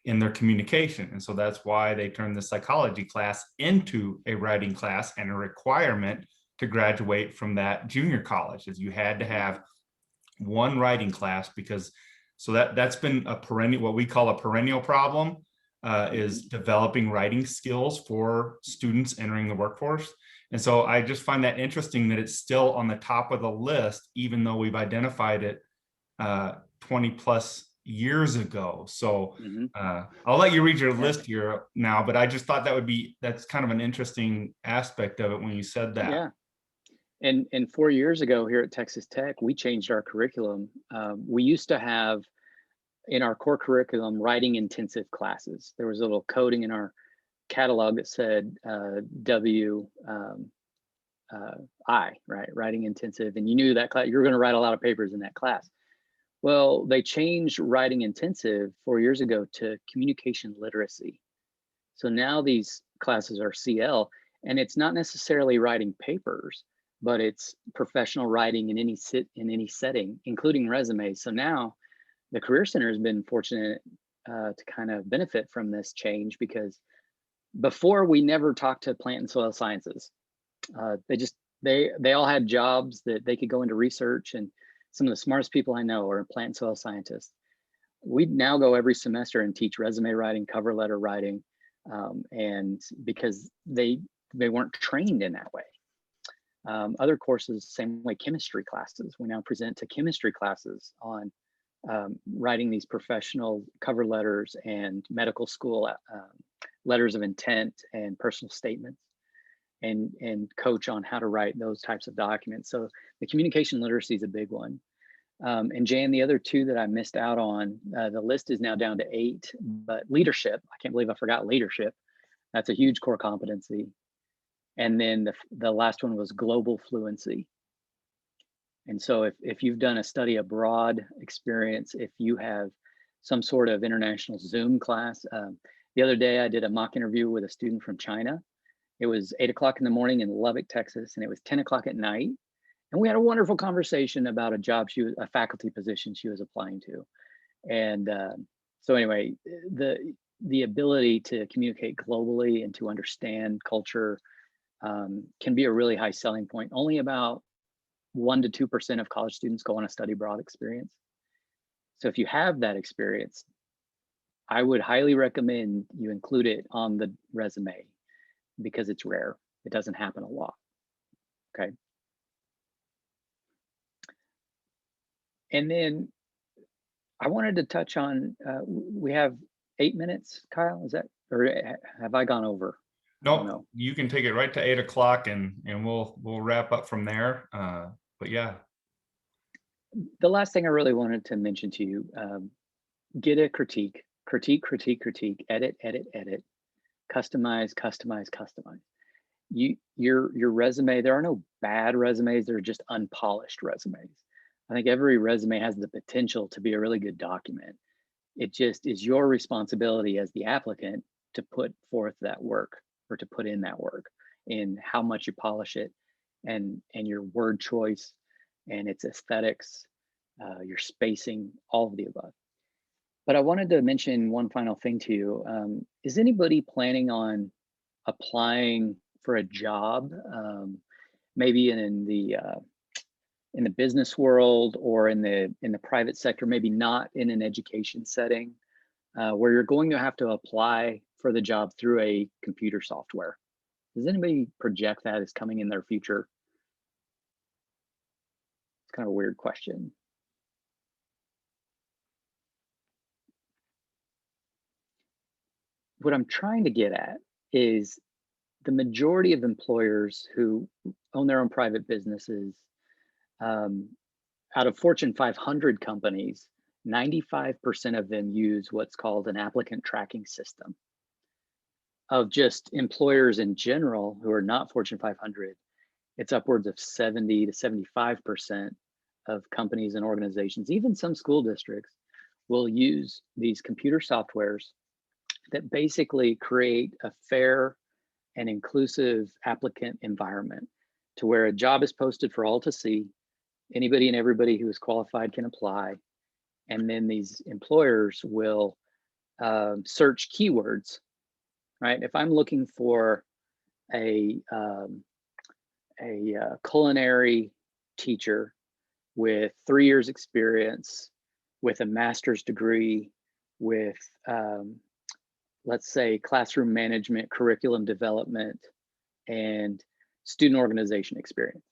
in their communication. And so that's why they turned the psychology class into a writing class, and a requirement to graduate from that junior college is you had to have one writing class, because so that's been a perennial, what we call a perennial problem, is developing writing skills for students entering the workforce. And so I just find that interesting that it's still on the top of the list, even though we've identified it 20 plus years ago. So I'll let you read your list here now, but I just thought that's kind of an interesting aspect of it when you said that. Yeah. And 4 years ago here at Texas Tech, we changed our curriculum. We used to have in our core curriculum writing intensive classes. There was a little coding in our catalog that said I, right? Writing intensive. And you knew that class, you were going to write a lot of papers in that class. Well, they changed writing intensive 4 years ago to communication literacy. So now these classes are CL, and it's not necessarily writing papers, but it's professional writing in any setting, including resumes. So now the Career Center has been fortunate to kind of benefit from this change, because before we never talked to plant and soil sciences. They all had jobs that they could go into research, and some of the smartest people I know are plant and soil scientists. We now go every semester and teach resume writing, cover letter writing, and because they weren't trained in that way. Other courses, same way, chemistry classes. We now present to chemistry classes on writing these professional cover letters and medical school letters of intent and personal statements, and coach on how to write those types of documents. So the communication literacy is a big one. And Jan, the other two that I missed out on, the list is now down to 8, but leadership, I can't believe I forgot leadership. That's a huge core competency. And then the last one was global fluency. And so if you've done a study abroad experience, if you have some sort of international Zoom class, the other day I did a mock interview with a student from China. It was 8 o'clock in the morning in Lubbock, Texas, and it was 10 o'clock at night. And we had a wonderful conversation about a faculty position she was applying to. And so anyway, the ability to communicate globally and to understand culture can be a really high selling point. Only about 1 to 2% of college students go on a study abroad experience. So if you have that experience, I would highly recommend you include it on the resume because it's rare. It doesn't happen a lot. Okay. And then I wanted to touch on, we have 8 minutes, Kyle, is that, or have I gone over? No, you can take it right to 8 o'clock and we'll wrap up from there. But yeah. The last thing I really wanted to mention to you, get a critique, edit, customize. Your resume, there are no bad resumes, they're just unpolished resumes. I think every resume has the potential to be a really good document. It just is your responsibility as the applicant to put forth that work, or to put in that work, in how much you polish it, and your word choice and its aesthetics, your spacing, all of the above. But I wanted to mention one final thing to you. Is anybody planning on applying for a job, maybe in the business world or in the private sector, maybe not in an education setting, where you're going to have to apply for the job through a computer software? Does anybody project that as coming in their future? It's kind of a weird question. What I'm trying to get at is the majority of employers who own their own private businesses, out of Fortune 500 companies, 95% of them use what's called an applicant tracking system. Of just employers in general who are not Fortune 500, it's upwards of 70 to 75% of companies and organizations, even some school districts, will use these computer softwares that basically create a fair and inclusive applicant environment, to where a job is posted for all to see. Anybody and everybody who is qualified can apply. And then these employers will search keywords, right? If I'm looking for a culinary teacher with 3 years experience, with a master's degree, with let's say classroom management, curriculum development, and student organization experience.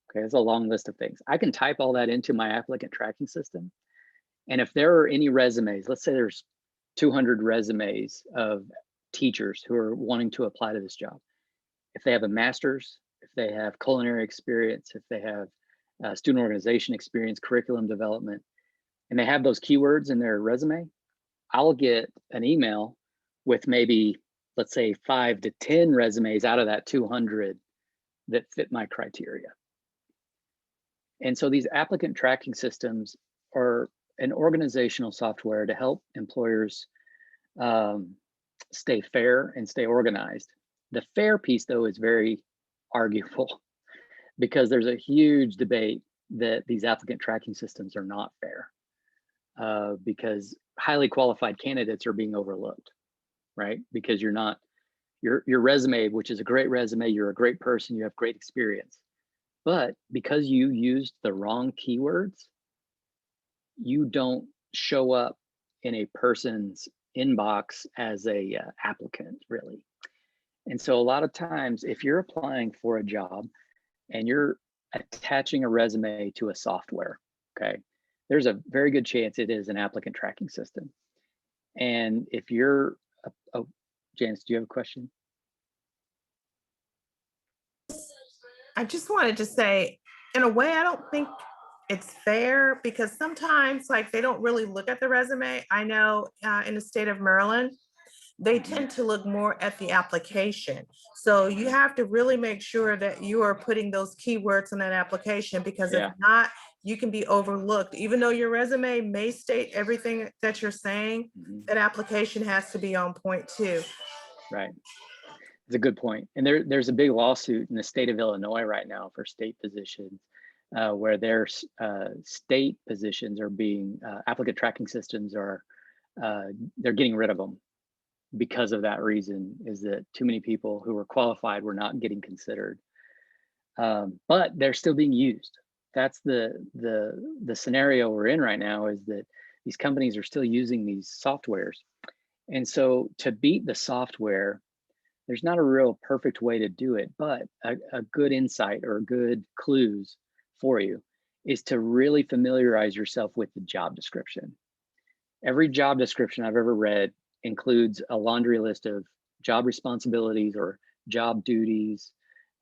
Okay, that's a long list of things. I can type all that into my applicant tracking system. And if there are any resumes, let's say there's 200 resumes of teachers who are wanting to apply to this job. If they have a master's, if they have culinary experience, if they have student organization experience, curriculum development, and they have those keywords in their resume, I'll get an email with maybe, let's say, 5 to 10 resumes out of that 200 that fit my criteria. And so these applicant tracking systems are an organizational software to help employers stay fair and stay organized. The fair piece, though, is very arguable because there's a huge debate that these applicant tracking systems are not fair because highly qualified candidates are being overlooked, right? Because you're not, your resume, which is a great resume, you're a great person, you have great experience. But because you used the wrong keywords, you don't show up in a person's inbox as a applicant, really. And so a lot of times, if you're applying for a job and you're attaching a resume to a software, okay, there's a very good chance it is an applicant tracking system. And if you're, oh, Janice, do you have a question? I just wanted to say, in a way, I don't think it's fair because sometimes like they don't really look at the resume. I know in the state of Maryland, they tend to look more at the application. So you have to really make sure that you are putting those keywords in that application, because if not, you can be overlooked. Even though your resume may state everything that you're saying, that application has to be on point too. Right. It's a good point. And there's a big lawsuit in the state of Illinois right now for state positions where their state positions are being, applicant tracking systems are, they're getting rid of them because of that reason, is that too many people who were qualified were not getting considered. But they're still being used. That's the scenario we're in right now, is that these companies are still using these softwares. And so to beat the software, there's not a real perfect way to do it, but a good insight or good clues for you is to really familiarize yourself with the job description. Every job description I've ever read includes a laundry list of job responsibilities or job duties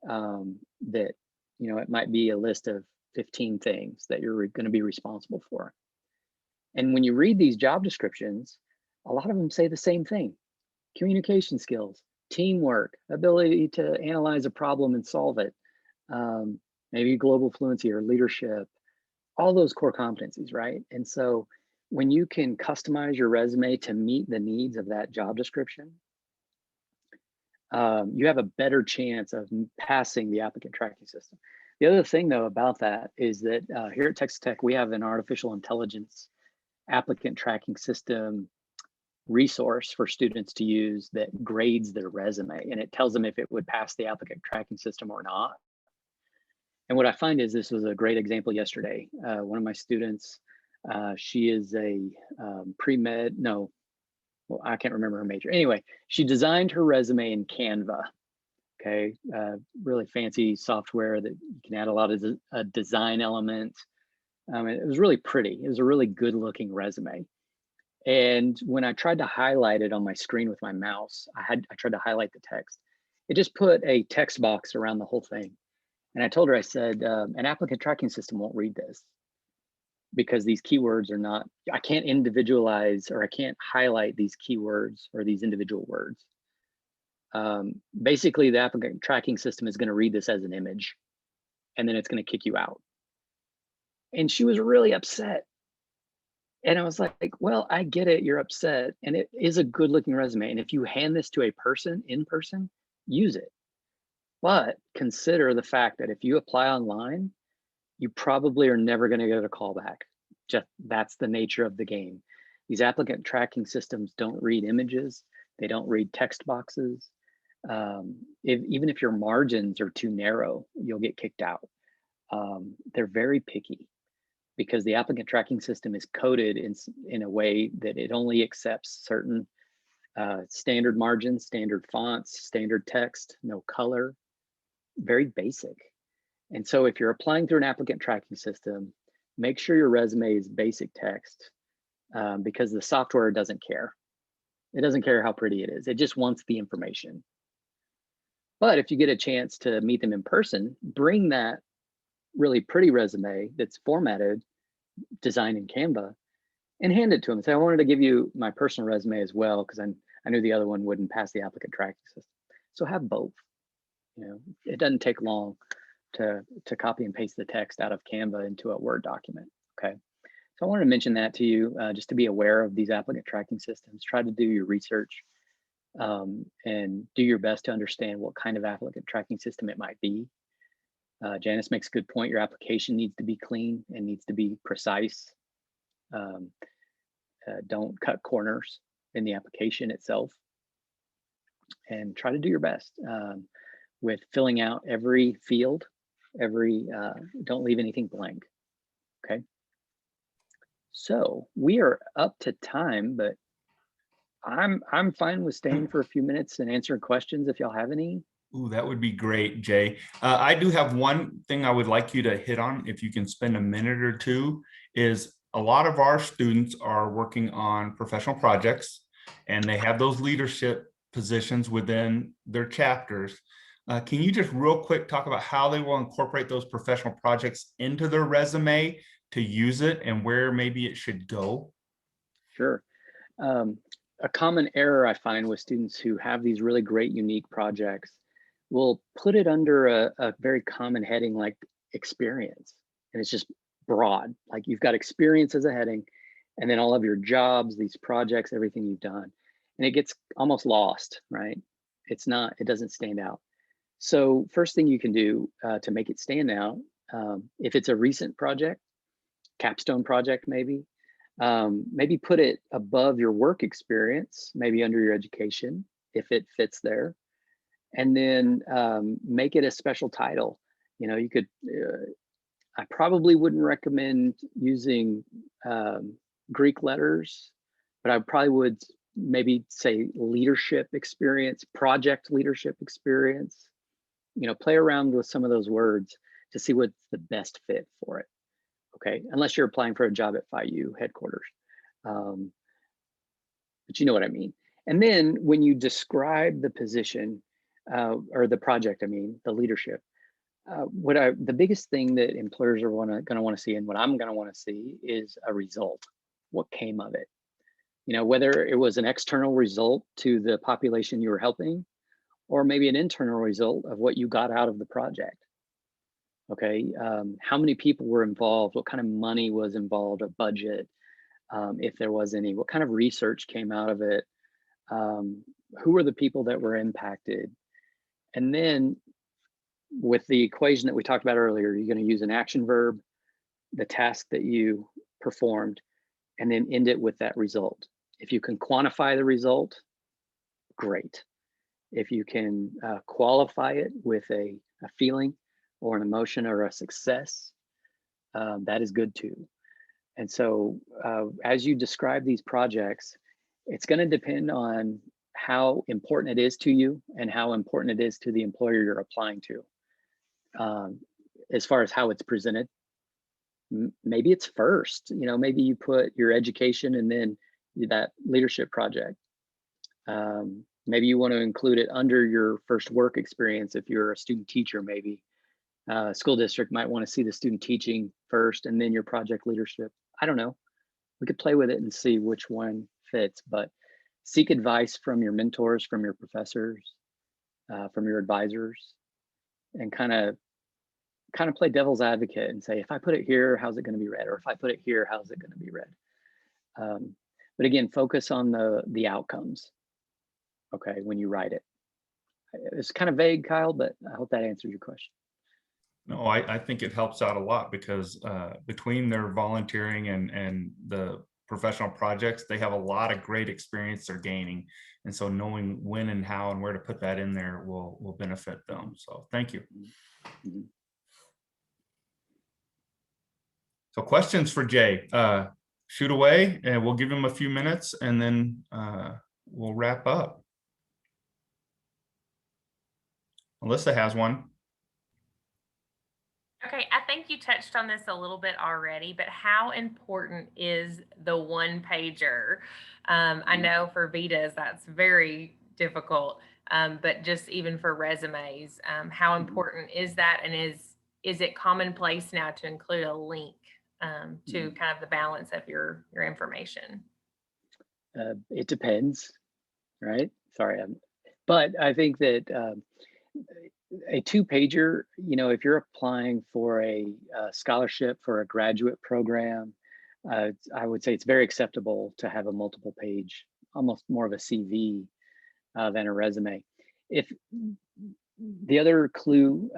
that, you know, it might be a list of 15 things that you're going to be responsible for. And when you read these job descriptions, a lot of them say the same thing: communication skills, teamwork, ability to analyze a problem and solve it, maybe global fluency or leadership, all those core competencies, right? And so when you can customize your resume to meet the needs of that job description, you have a better chance of passing the applicant tracking system. The other thing though about that is that here at Texas Tech, we have an artificial intelligence applicant tracking system resource for students to use that grades their resume, and it tells them if it would pass the applicant tracking system or not. And what I find is, this was a great example yesterday. One of my students, she is a pre-med, no, well, I can't remember her major. Anyway, she designed her resume in Canva. Okay, really fancy software that you can add a lot of design elements. It was really pretty. It was a really good looking resume. And when I tried to highlight it on my screen with my mouse, I tried to highlight the text. It just put a text box around the whole thing. And I told her, I said, an applicant tracking system won't read this because these keywords are not, I can't individualize or I can't highlight these keywords or these individual words. Basically, the applicant tracking system is going to read this as an image, and then it's going to kick you out. And she was really upset. And I was like, well, I get it, you're upset, and it is a good looking resume. And if you hand this to a person in person, use it. But consider the fact that if you apply online, you probably are never going to get a call back. Just that's the nature of the game. These applicant tracking systems don't read images. They don't read text boxes. Even if your margins are too narrow, you'll get kicked out. They're very picky, because the applicant tracking system is coded in a way that it only accepts certain standard margins, standard fonts, standard text, no color, very basic. And so if you're applying through an applicant tracking system, make sure your resume is basic text, because the software doesn't care. It doesn't care how pretty it is. It just wants the information. But if you get a chance to meet them in person, bring that really pretty resume that's formatted, designed in Canva, and hand it to them and say, I wanted to give you my personal resume as well, because I knew the other one wouldn't pass the applicant tracking system. So have both. You know, it doesn't take long to copy and paste the text out of Canva into a Word document. Okay, so I wanted to mention that to you, just to be aware of these applicant tracking systems. Try to do your research and do your best to understand what kind of applicant tracking system it might be. Janice makes a good point. Your application needs to be clean and needs to be precise. Don't cut corners in the application itself, and try to do your best with filling out every field. Don't leave anything blank. Okay. So we are up to time, but I'm fine with staying for a few minutes and answering questions if y'all have any. Ooh, that would be great, Jay. I do have one thing I would like you to hit on, if you can spend a minute or two, is a lot of our students are working on professional projects, and they have those leadership positions within their chapters. Can you just real quick talk about how they will incorporate those professional projects into their resume to use it, and where maybe it should go? Sure. A common error I find with students who have these really great, unique projects will put it under a very common heading like experience. And it's just broad, like you've got experience as a heading, and then all of your jobs, these projects, everything you've done. And it gets almost lost, right? It doesn't stand out. So first thing you can do to make it stand out, if it's a recent project, capstone project maybe put it above your work experience, maybe under your education, if it fits there. And then make it a special title. You know, you could, I probably wouldn't recommend using Greek letters, but I probably would maybe say leadership experience, project leadership experience. Play around with some of those words to see what's the best fit for it. Okay, unless you're applying for a job at Phi U headquarters. But you know what I mean. And then when you describe the position or the project, I mean, the leadership, the biggest thing that employers are going to want to see, and what I'm going to want to see, is a result. What came of it? Whether it was an external result to the population you were helping, or maybe an internal result of what you got out of the project. Okay, how many people were involved? What kind of money was involved? A budget, if there was any? What kind of research came out of it? Who were the people that were impacted? And then with the equation that we talked about earlier, you're going to use an action verb, the task that you performed, and then end it with that result. If you can quantify the result, great. If you can qualify it with a feeling or an emotion or a success, that is good too. And so as you describe these projects, it's going to depend on how important it is to you and how important it is to the employer you're applying to. As far as how it's presented, maybe it's first, maybe you put your education and then that leadership project. Maybe you want to include it under your first work experience. If you're a student teacher, maybe school district might want to see the student teaching first and then your project leadership. I don't know. We could play with it and see which one fits, but seek advice from your mentors, from your professors, from your advisors, and kind of play devil's advocate and say, if I put it here, how's it going to be read? Or if I put it here, how's it going to be read? But again, focus on the outcomes. Okay, when you write it. It's kind of vague, Kyle, but I hope that answers your question. No, I think it helps out a lot because between their volunteering and the professional projects, they have a lot of great experience they're gaining. And so knowing when and how and where to put that in there will benefit them. So thank you. Mm-hmm. So questions for Jay, shoot away and we'll give him a few minutes and then we'll wrap up. Alyssa has one. Okay, I think you touched on this a little bit already, but how important is the one pager? I know for Vitas that's very difficult, but just even for resumes, how important is that? And is it commonplace now to include a link to kind of the balance of your information? It depends, right? Sorry, but I think that a two-pager, if you're applying for a scholarship for a graduate program, I would say it's very acceptable to have a multiple page, almost more of a CV than a resume. If the other clue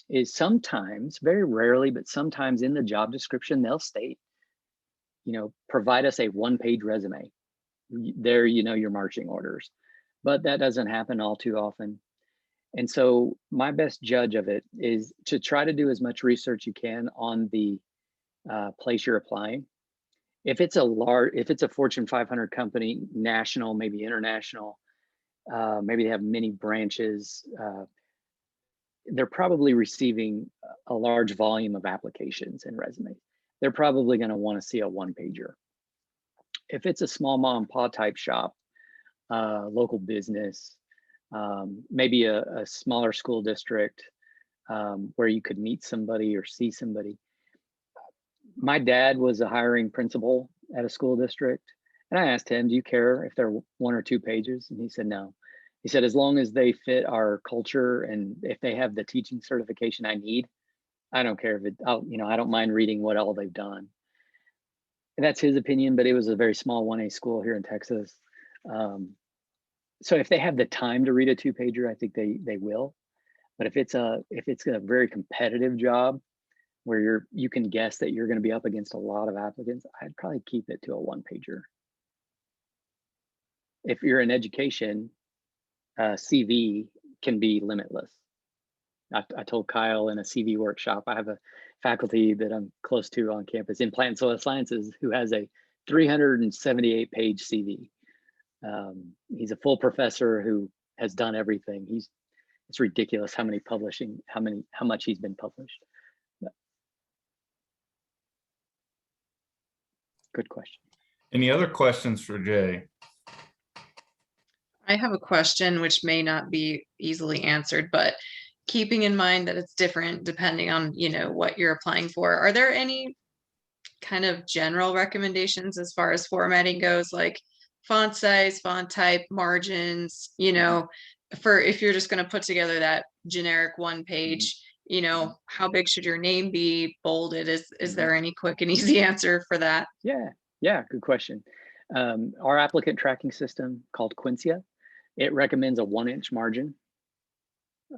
is sometimes, very rarely, but sometimes in the job description, they'll state, provide us a one-page resume. There, your marching orders, but that doesn't happen all too often. And so my best judge of it is to try to do as much research you can on the place you're applying. If it's a Fortune 500 company, national, maybe international, maybe they have many branches, they're probably receiving a large volume of applications and resumes. They're probably going to want to see a one-pager. If it's a small mom and pop type shop, local business, maybe a smaller school district where you could meet somebody or see somebody. My dad was a hiring principal at a school district, and I asked him, do you care if they're one or two pages? And he said, no. He said, as long as they fit our culture and if they have the teaching certification I need, I don't care if I don't mind reading what all they've done. And that's his opinion, but it was a very small 1A school here in Texas. So if they have the time to read a two-pager, I think they will. But if it's a very competitive job where you can guess that you're going to be up against a lot of applicants, I'd probably keep it to a one-pager. If you're in education, CV can be limitless. I told Kyle in a CV workshop, I have a faculty that I'm close to on campus in plant and soil sciences who has a 378-page CV. He's a full professor who has done everything. It's ridiculous how much he's been published. But, good question. Any other questions for Jay? I have a question which may not be easily answered, but keeping in mind that it's different depending on, what you're applying for, are there any kind of general recommendations as far as formatting goes, like font size, font type, margins, for if you're just going to put together that generic one page, how big should your name be, bolded? Is there any quick and easy answer for that? Yeah, good question. Our applicant tracking system called Quincia, it recommends a 1-inch margin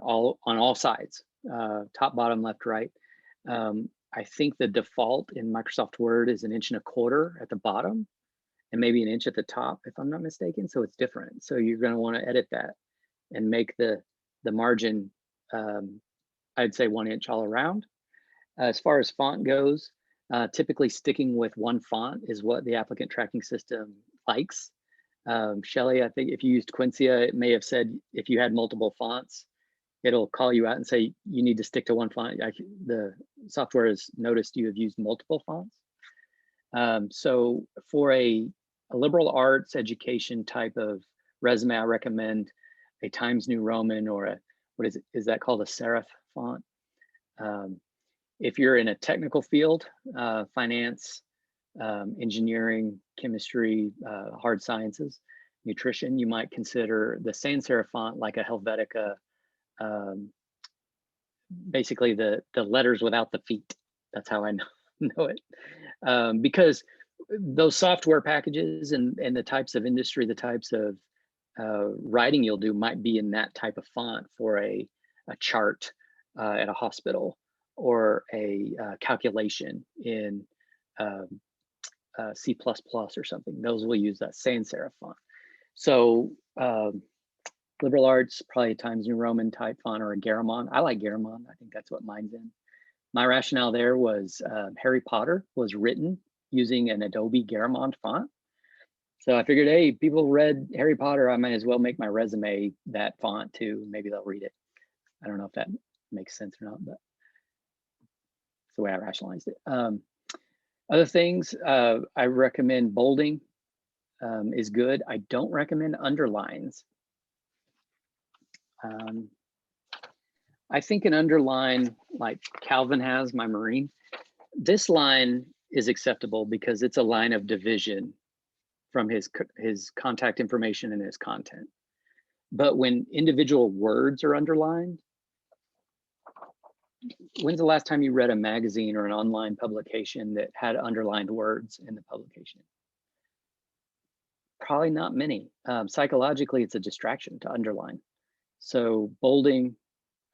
on all sides, top, bottom, left, right. I think the default in Microsoft Word is 1.25 inches at the bottom and maybe 1 inch at the top, if I'm not mistaken. So it's different. So you're going to want to edit that and make the margin, I'd say 1 inch all around. As far as font goes, typically sticking with one font is what the applicant tracking system likes. Shelley, I think if you used Quincia, it may have said if you had multiple fonts, it'll call you out and say you need to stick to one font. The software has noticed you have used multiple fonts. So for a liberal arts education type of resume, I recommend a Times New Roman or is that called a serif font? If you're in a technical field, finance, engineering, chemistry, hard sciences, nutrition, you might consider the sans serif font like a Helvetica, basically the letters without the feet. That's how I know it. Because those software packages and the types of industry, the types of writing you'll do might be in that type of font for a chart at a hospital or a calculation in C++ or something. Those will use that sans serif font. So liberal arts, probably a Times New Roman type font or a Garamond. I like Garamond. I think that's what mine's in. My rationale there was Harry Potter was written using an Adobe Garamond font. So I figured, hey, people read Harry Potter. I might as well make my resume that font too. Maybe they'll read it. I don't know if that makes sense or not, but it's the way I rationalized it. Other things, I recommend bolding is good. I don't recommend underlines. I think an underline like Calvin has, my Marine, this line is acceptable because it's a line of division from his contact information and his content. But when individual words are underlined, when's the last time you read a magazine or an online publication that had underlined words in the publication? Probably not many. Psychologically, it's a distraction to underline. So bolding,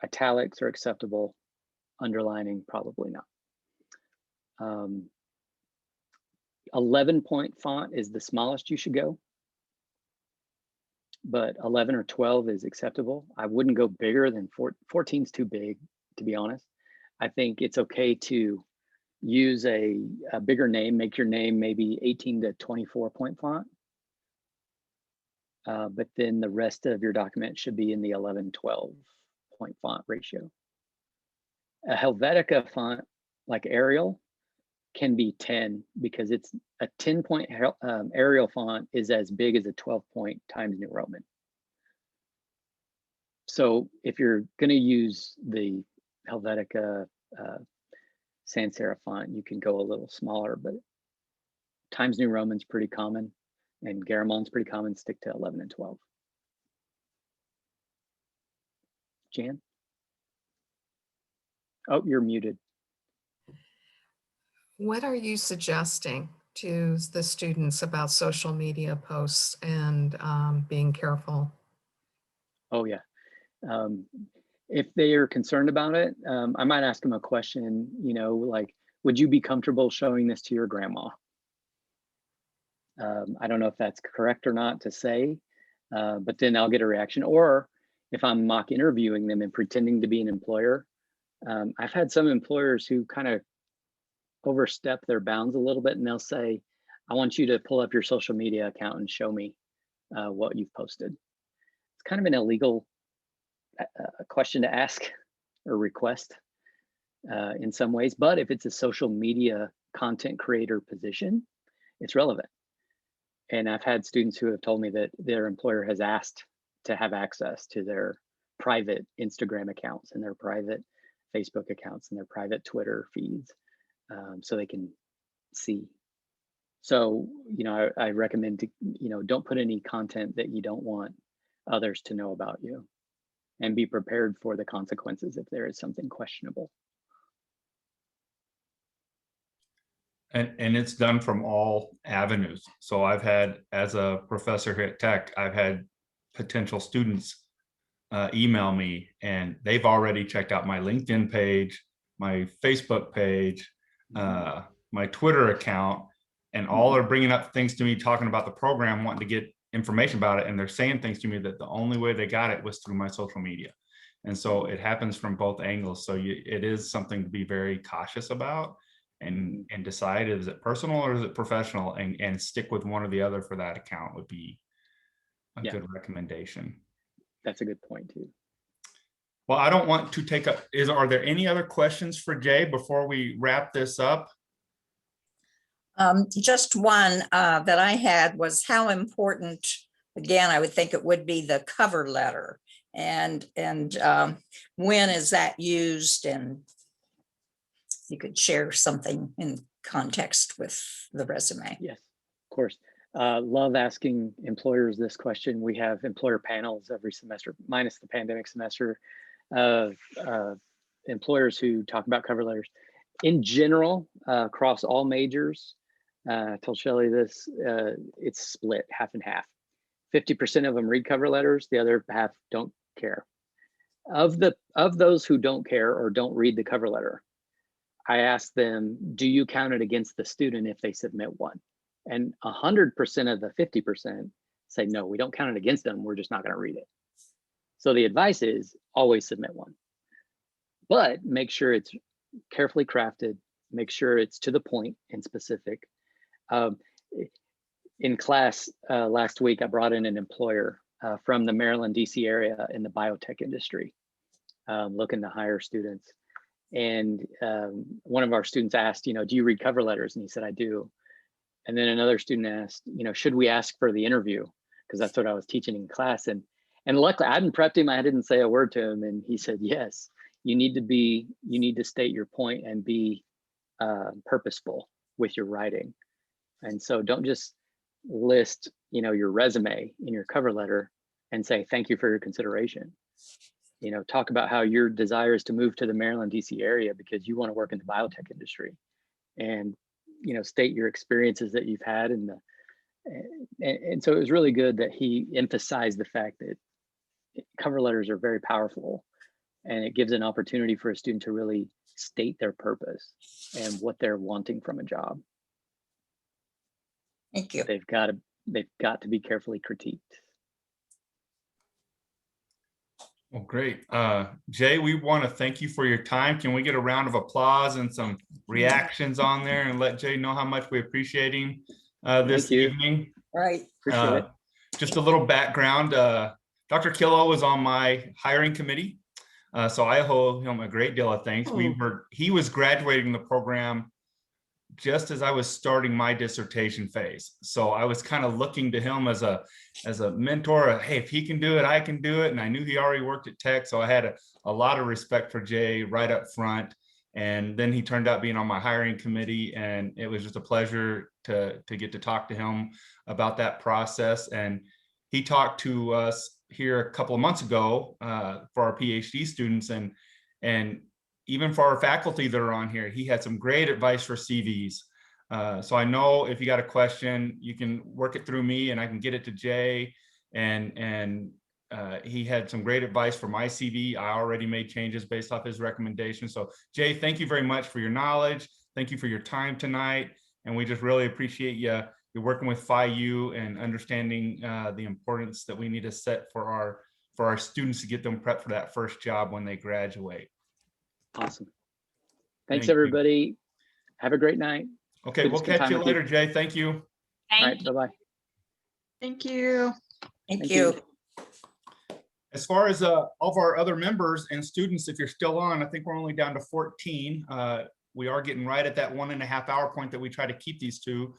italics are acceptable. Underlining, probably not. 11-point font is the smallest you should go, but 11 or 12 is acceptable. I wouldn't go bigger than 14 is too big, to be honest. I think it's okay to use a bigger name, make your name maybe 18 to 24-point font. But then the rest of your document should be in the 11-12-point font ratio. A Helvetica font like Arial can be 10 because it's a 10-point Arial font is as big as a 12-point Times New Roman. So if you're going to use the Helvetica sans serif font, you can go a little smaller, but Times New Roman's pretty common and Garamond's pretty common. Stick to 11 and 12. Jan? Oh, you're muted. What are you suggesting to the students about social media posts and being careful? Oh, yeah. If they are concerned about it, I might ask them a question, like, would you be comfortable showing this to your grandma? I don't know if that's correct or not to say, but then I'll get a reaction. Or if I'm mock interviewing them and pretending to be an employer, I've had some employers who kind of overstep their bounds a little bit and they'll say, I want you to pull up your social media account and show me what you've posted. It's kind of an illegal question to ask or request in some ways, but if it's a social media content creator position, it's relevant. And I've had students who have told me that their employer has asked to have access to their private Instagram accounts and their private Facebook accounts and their private Twitter feeds, so they can see. So, I recommend to, don't put any content that you don't want others to know about you, and be prepared for the consequences if there is something questionable. And it's done from all avenues. So I've had, as a professor here at Tech, I've had potential students email me, and they've already checked out my LinkedIn page, my Facebook page, my Twitter account, and all are bringing up things to me, talking about the program, wanting to get information about it. And they're saying things to me that the only way they got it was through my social media. And so it happens from both angles. So it is something to be very cautious about, and decide, is it personal or is it professional, and stick with one or the other for that account would be a good recommendation. That's a good point too. Well, I don't want to take up, are there any other questions for Jay before we wrap this up? Just one that I had was how important, again, I would think it would be the cover letter, and when is that used, and you could share something in context with the resume. Yes, of course. Love asking employers this question. We have employer panels every semester, minus the pandemic semester, of employers who talk about cover letters. In general, across all majors, I told Shelley this, it's split half and half. 50% of them read cover letters, the other half don't care. Of those who don't care or don't read the cover letter, I asked them, do you count it against the student if they submit one? And 100% of the 50% say, no, we don't count it against them. We're just not going to read it. So the advice is always submit one, but make sure it's carefully crafted. Make sure it's to the point and specific. In class last week, I brought in an employer from the Maryland, DC area in the biotech industry, looking to hire students. And one of our students asked, do you read cover letters? And he said, I do. And then another student asked, should we ask for the interview? Because that's what I was teaching in class. And luckily I hadn't prepped him. I didn't say a word to him. And he said, yes, you need to state your point and be purposeful with your writing. And so don't just list, your resume in your cover letter and say, thank you for your consideration. Talk about how your desire is to move to the Maryland, DC area because you want to work in the biotech industry, and, state your experiences that you've had. And so it was really good that he emphasized the fact that cover letters are very powerful, and it gives an opportunity for a student to really state their purpose and what they're wanting from a job. Thank you. They've got to be carefully critiqued. Well, great. Jay, we want to thank you for your time. Can we get a round of applause and some reactions on there, and let Jay know how much we appreciate him this evening? Right. Appreciate it. Just a little background. Dr. Killough was on my hiring committee, so I owe him a great deal of thanks. He was graduating the program just as I was starting my dissertation phase. So I was kind of looking to him as a mentor. Hey, if he can do it, I can do it. And I knew he already worked at Tech. So I had a lot of respect for Jay right up front. And then he turned out being on my hiring committee, and it was just a pleasure to get to talk to him about that process. And he talked to us here a couple of months ago for our PhD students, and even for our faculty that are on here. He had some great advice for CVs. So I know if you got a question, you can work it through me and I can get it to Jay. And he had some great advice for my CV. I already made changes based off his recommendations. So Jay, thank you very much for your knowledge. Thank you for your time tonight. And we just really appreciate you're working with Phi U and understanding the importance that we need to set for our students to get them prepped for that first job when they graduate. Awesome. Thanks, everybody. Have a great night. Okay, we'll catch you later, Jay. Thank you. All Thank right, you. bye-bye. Thank you. Thank you. As far as all of our other members and students, if you're still on, I think we're only down to 14. We are getting right at that 1.5 hour point that we try to keep these to.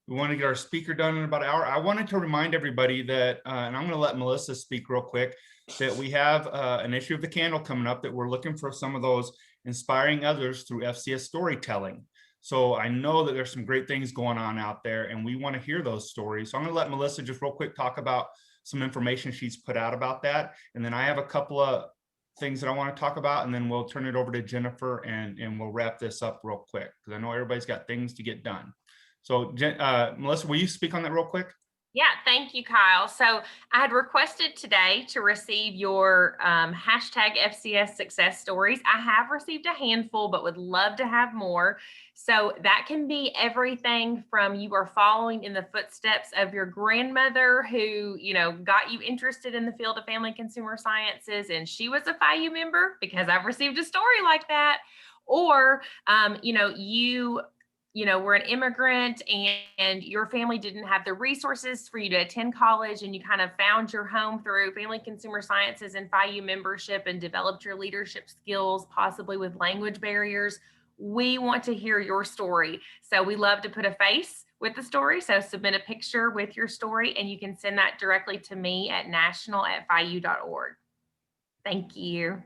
We want to get our speaker done in about an hour. I wanted to remind everybody that, and I'm going to let Melissa speak real quick, that we have an issue of the candle coming up that we're looking for some of those inspiring others through FCS storytelling. So I know that there's some great things going on out there and we want to hear those stories. So I'm going to let Melissa just real quick talk about some information she's put out about that. And then I have a couple of things that I want to talk about, and then we'll turn it over to Jennifer and we'll wrap this up real quick because I know everybody's got things to get done. So Melissa, will you speak on that real quick? Yeah, thank you, Kyle. So I had requested today to receive your hashtag FCS Success Stories. I have received a handful, but would love to have more. So that can be everything from you are following in the footsteps of your grandmother who, you know, got you interested in the field of family consumer sciences, and she was a Phi U member, because I've received a story like that. Or, you know, we're an immigrant and your family didn't have the resources for you to attend college, and you kind of found your home through family consumer sciences and Phi U membership and developed your leadership skills, possibly with language barriers. We want to hear your story. So we love to put a face with the story. So submit a picture with your story and you can send that directly to me at national@phiu.org. Thank you.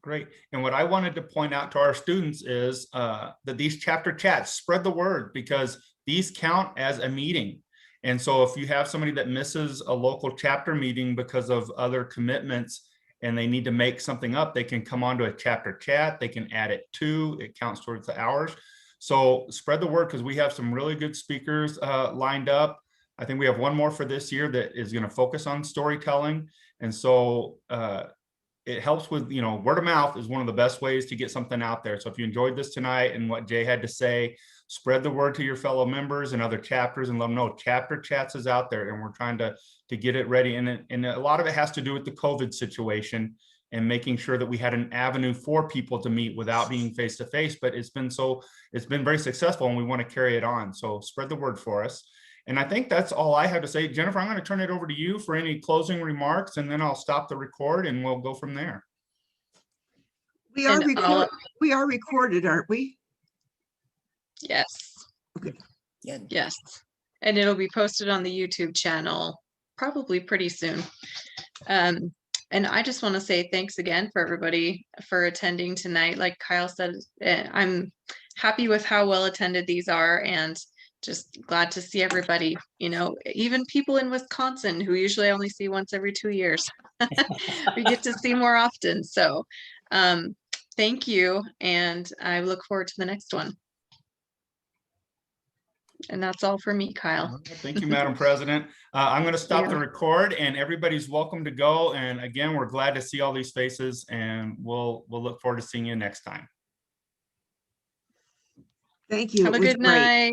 Great. And what I wanted to point out to our students is that these chapter chats, spread the word, because these count as a meeting. And so if you have somebody that misses a local chapter meeting because of other commitments and they need to make something up, they can come onto a chapter chat, they can add it to, it counts towards the hours. So spread the word, because we have some really good speakers lined up. I think we have one more for this year that is going to focus on storytelling. And so it helps with, you know, word of mouth is one of the best ways to get something out there. So if you enjoyed this tonight and what Jay had to say, spread the word to your fellow members and other chapters and let them know chapter chats is out there and we're trying to get it ready. And a lot of it has to do with the COVID situation and making sure that we had an avenue for people to meet without being face to face. But it's been very successful and we want to carry it on. So spread the word for us. And I think that's all I have to say. Jennifer, I'm going to turn it over to you for any closing remarks, and then I'll stop the record and we'll go from there. We are recorded, aren't we? Yes. Okay. Yes. And it'll be posted on the YouTube channel probably pretty soon. And I just want to say thanks again for everybody for attending tonight. Like Kyle said, I'm happy with how well attended these are, and just glad to see everybody, you know, even people in Wisconsin who usually only see once every 2 years. We get to see more often. So thank you. And I look forward to the next one. And that's all for me, Kyle. Thank you, Madam President. I'm going to stop the record and everybody's welcome to go. And again, we're glad to see all these faces and we'll look forward to seeing you next time. Thank you. Have a good night.